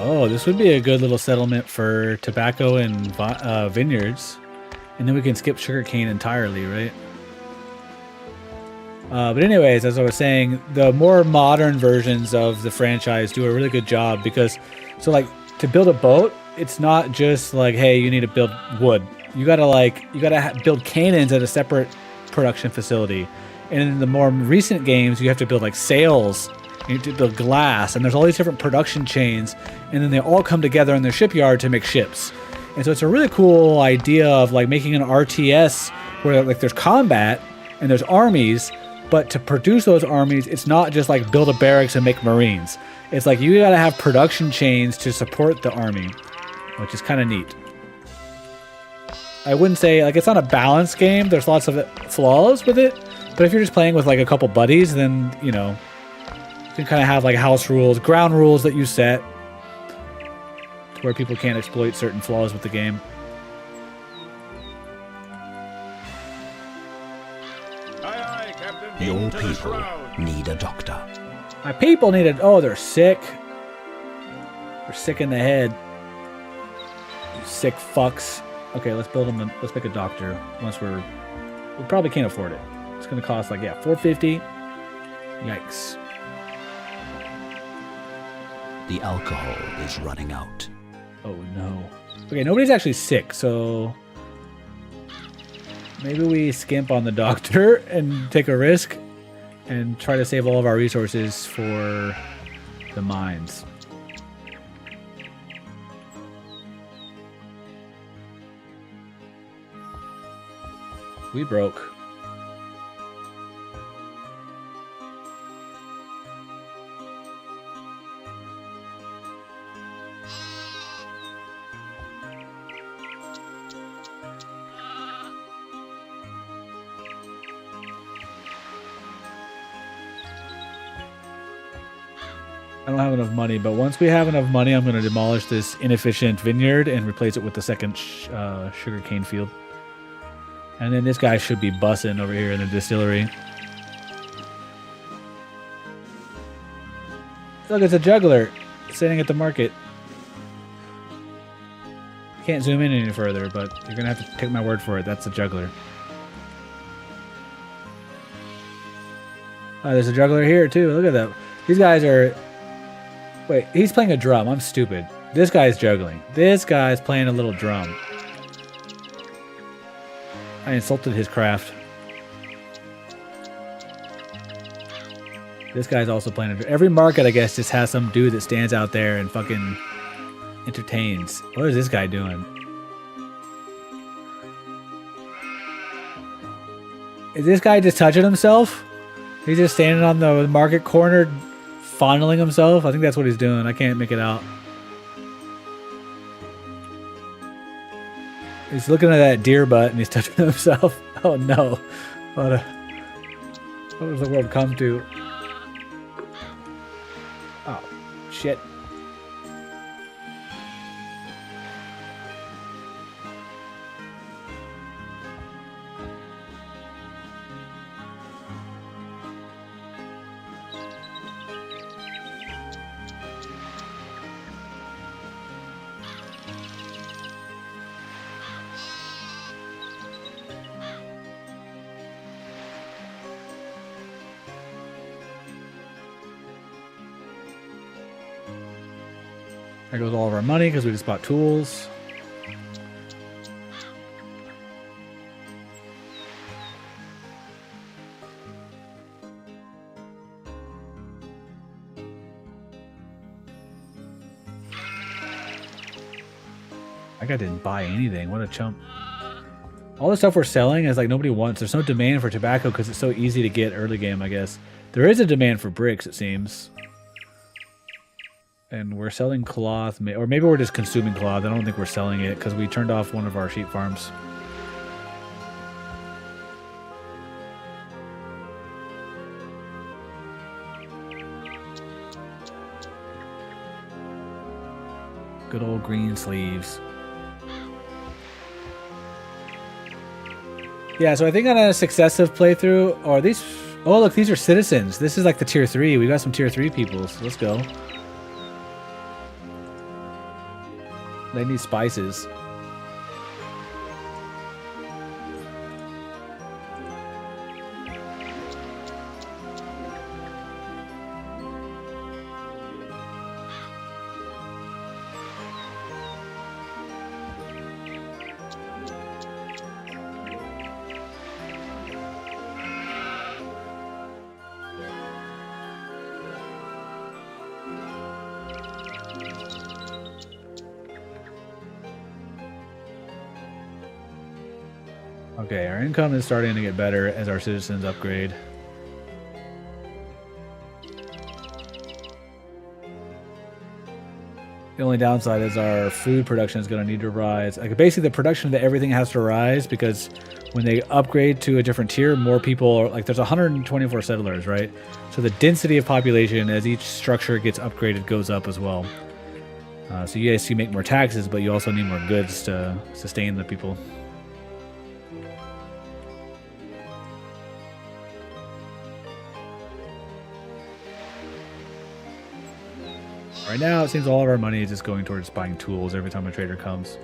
Oh, this would be a good little settlement for tobacco and vineyards. And then we can skip sugarcane entirely, right? But anyways, as I was saying, the more modern versions of the franchise do a really good job because, so like to build a boat, it's not just like, hey, you need to build wood. You gotta build cannons at a separate production facility. And in the more recent games, you have to build like sails, you have to build glass, and there's all these different production chains, and then they all come together in the shipyard to make ships. And so it's a really cool idea of like making an RTS where like there's combat and there's armies. But to produce those armies, it's not just like build a barracks and make Marines. It's like you gotta have production chains to support the army, which is kind of neat. I wouldn't say, like, it's not a balanced game. There's lots of flaws with it. But if you're just playing with like a couple buddies, then, you know, you can kind of have like house rules, ground rules that you set to where people can't exploit certain flaws with the game. Your people need a doctor. My people need a... Oh, they're sick. They're sick in the head. You sick fucks. Okay, let's build them. Let's make a doctor. We probably can't afford it. It's gonna cost like, yeah, $450. Yikes. The alcohol is running out. Oh no. Okay, nobody's actually sick, so maybe we skimp on the doctor and take a risk and try to save all of our resources for the mines. We broke. I don't have enough money, but once we have enough money, I'm going to demolish this inefficient vineyard and replace it with the second sugarcane field. And then this guy should be bussing over here in the distillery. Look, it's a juggler sitting at the market. Can't zoom in any further, but you're going to have to take my word for it. That's a juggler. Oh, there's a juggler here, too. Look at that. These guys are... Wait, he's playing a drum. I'm stupid. This guy's juggling. This guy's playing a little drum. I insulted his craft. This guy's also playing a drum. Every market, I guess, just has some dude that stands out there and fucking entertains. What is this guy doing? Is this guy just touching himself? He's just standing on the market corner fondling himself? I think that's what he's doing. I can't make it out. He's looking at that deer butt and he's touching himself. Oh no. What does the world come to? Oh, shit. There goes all of our money because we just bought tools. That guy didn't buy anything. What a chump. All the stuff we're selling is like nobody wants. There's no demand for tobacco because it's so easy to get early game, I guess. There is a demand for bricks, it seems. And we're selling cloth, or maybe we're just consuming cloth. I don't think we're selling it because we turned off one of our sheep farms. Good old green sleeves. Yeah, so I think on a successive playthrough, or these... Oh, look, these are citizens. This is like the tier 3. We got some tier 3 people, so let's go. They need spices. Okay, our income is starting to get better as our citizens upgrade. The only downside is our food production is going to need to rise. Like basically, the production of everything has to rise because when they upgrade to a different tier, more people are like. There's 124 settlers, right? So the density of population as each structure gets upgraded goes up as well. So yes, you make more taxes, but you also need more goods to sustain the people. Right now, it seems all of our money is just going towards buying tools every time a trader comes.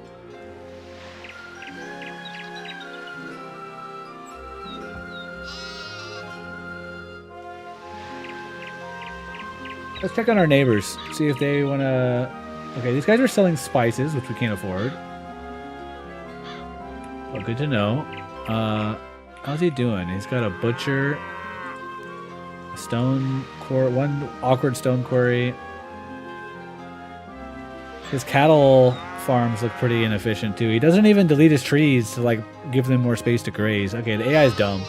Let's check on our neighbors, see if they want to... Okay, these guys are selling spices, which we can't afford. Well, good to know. How's he doing? He's got a butcher, a stone quarry, one awkward stone quarry. His cattle farms look pretty inefficient too. He doesn't even delete his trees to like give them more space to graze. Okay, the AI is dumb.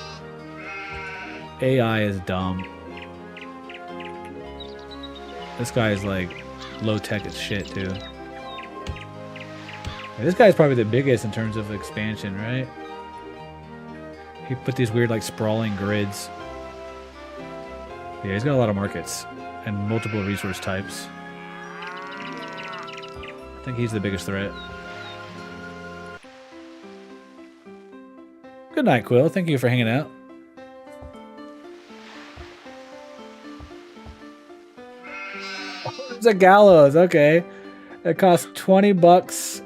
AI is dumb. This guy is like low tech as shit too. This guy's probably the biggest in terms of expansion, right? He put these weird like sprawling grids. Yeah, he's got a lot of markets and multiple resource types. I think he's the biggest threat. Good night, Quill. Thank you for hanging out. Oh, it's a gallows. Okay. It costs 20 bucks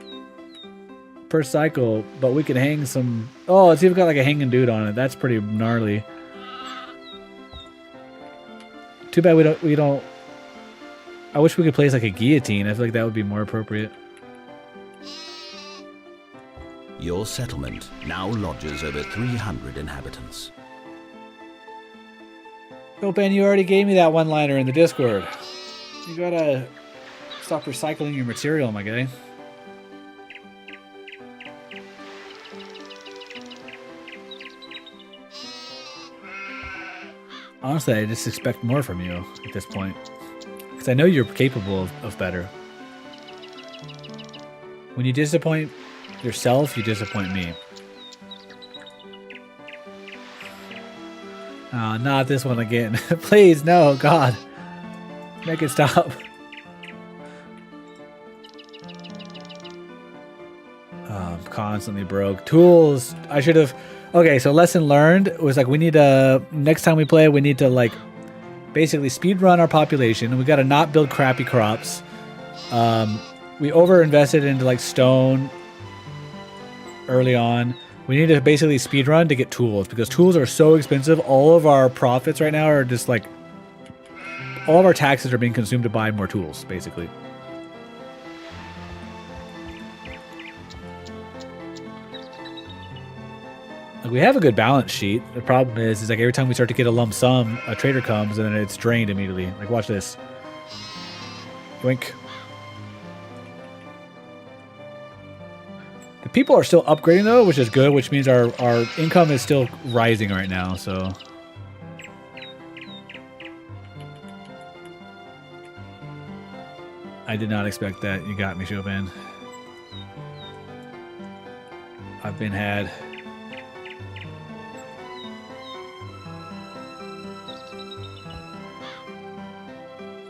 per cycle, but we can hang some... Oh, it's even got like a hanging dude on it. That's pretty gnarly. Too bad we don't... I wish we could place like a guillotine. I feel like that would be more appropriate. Your settlement now lodges over 300 inhabitants. Oh, Ben, you already gave me that one-liner in the Discord. You gotta stop recycling your material, my guy. Honestly, I just expect more from you at this point. Because I know you're capable of better. When you disappoint yourself, you disappoint me. Oh, not this one again. Please, no, God. Make it stop. Oh, I'm constantly broke. Tools. I should have... Okay, so lesson learned was like we need to... Next time we play, we need to like... Basically speed run our population. We got to not build crappy crops. We over invested into like stone early on. We need to basically speed run to get tools because tools are so expensive. All of our profits right now are just like all of our taxes are being consumed to buy more tools, basically. Like we have a good balance sheet. The problem is like every time we start to get a lump sum, a trader comes and then it's drained immediately. Like watch this. Yoink. The people are still upgrading though, which is good, which means our income is still rising right now, so. I did not expect that. You got me, Chopin. I've been had.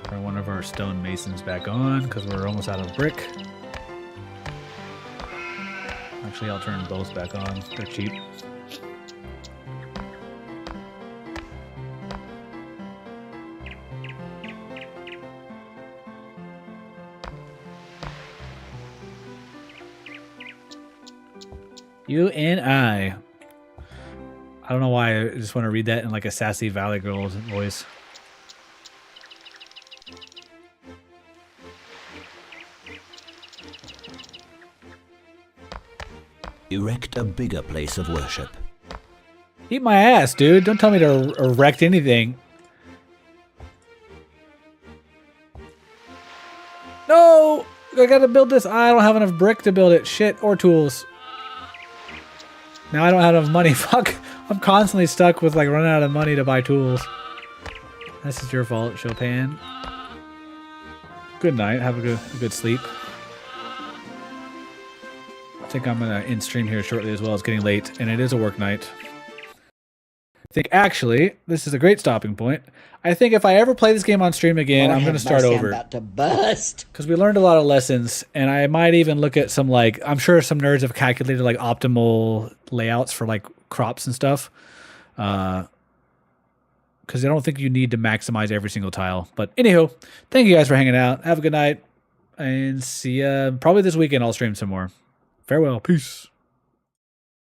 Turn one of our stone masons back on because we're almost out of brick. Actually, I'll turn both back on. They're cheap. You and I. I don't know why. I just want to read that in like a sassy Valley Girls voice. Erect a bigger place of worship. Eat my ass, dude. Don't tell me to erect anything. No! I gotta build this. I don't have enough brick to build it. Shit. Or tools. Now I don't have enough money. Fuck. I'm constantly stuck with like running out of money to buy tools. This is your fault, Chopin. Good night. Have a good sleep. I think I'm gonna end stream here shortly as well. It's getting late, and it is a work night. I think actually this is a great stopping point. I think if I ever play this game on stream again, I'm gonna start over. I'm about to bust. Because we learned a lot of lessons, and I might even look at some like I'm sure some nerds have calculated like optimal layouts for like crops and stuff. Because I don't think you need to maximize every single tile. But anywho, thank you guys for hanging out. Have a good night, and see ya. Probably this weekend I'll stream some more. Farewell. Peace.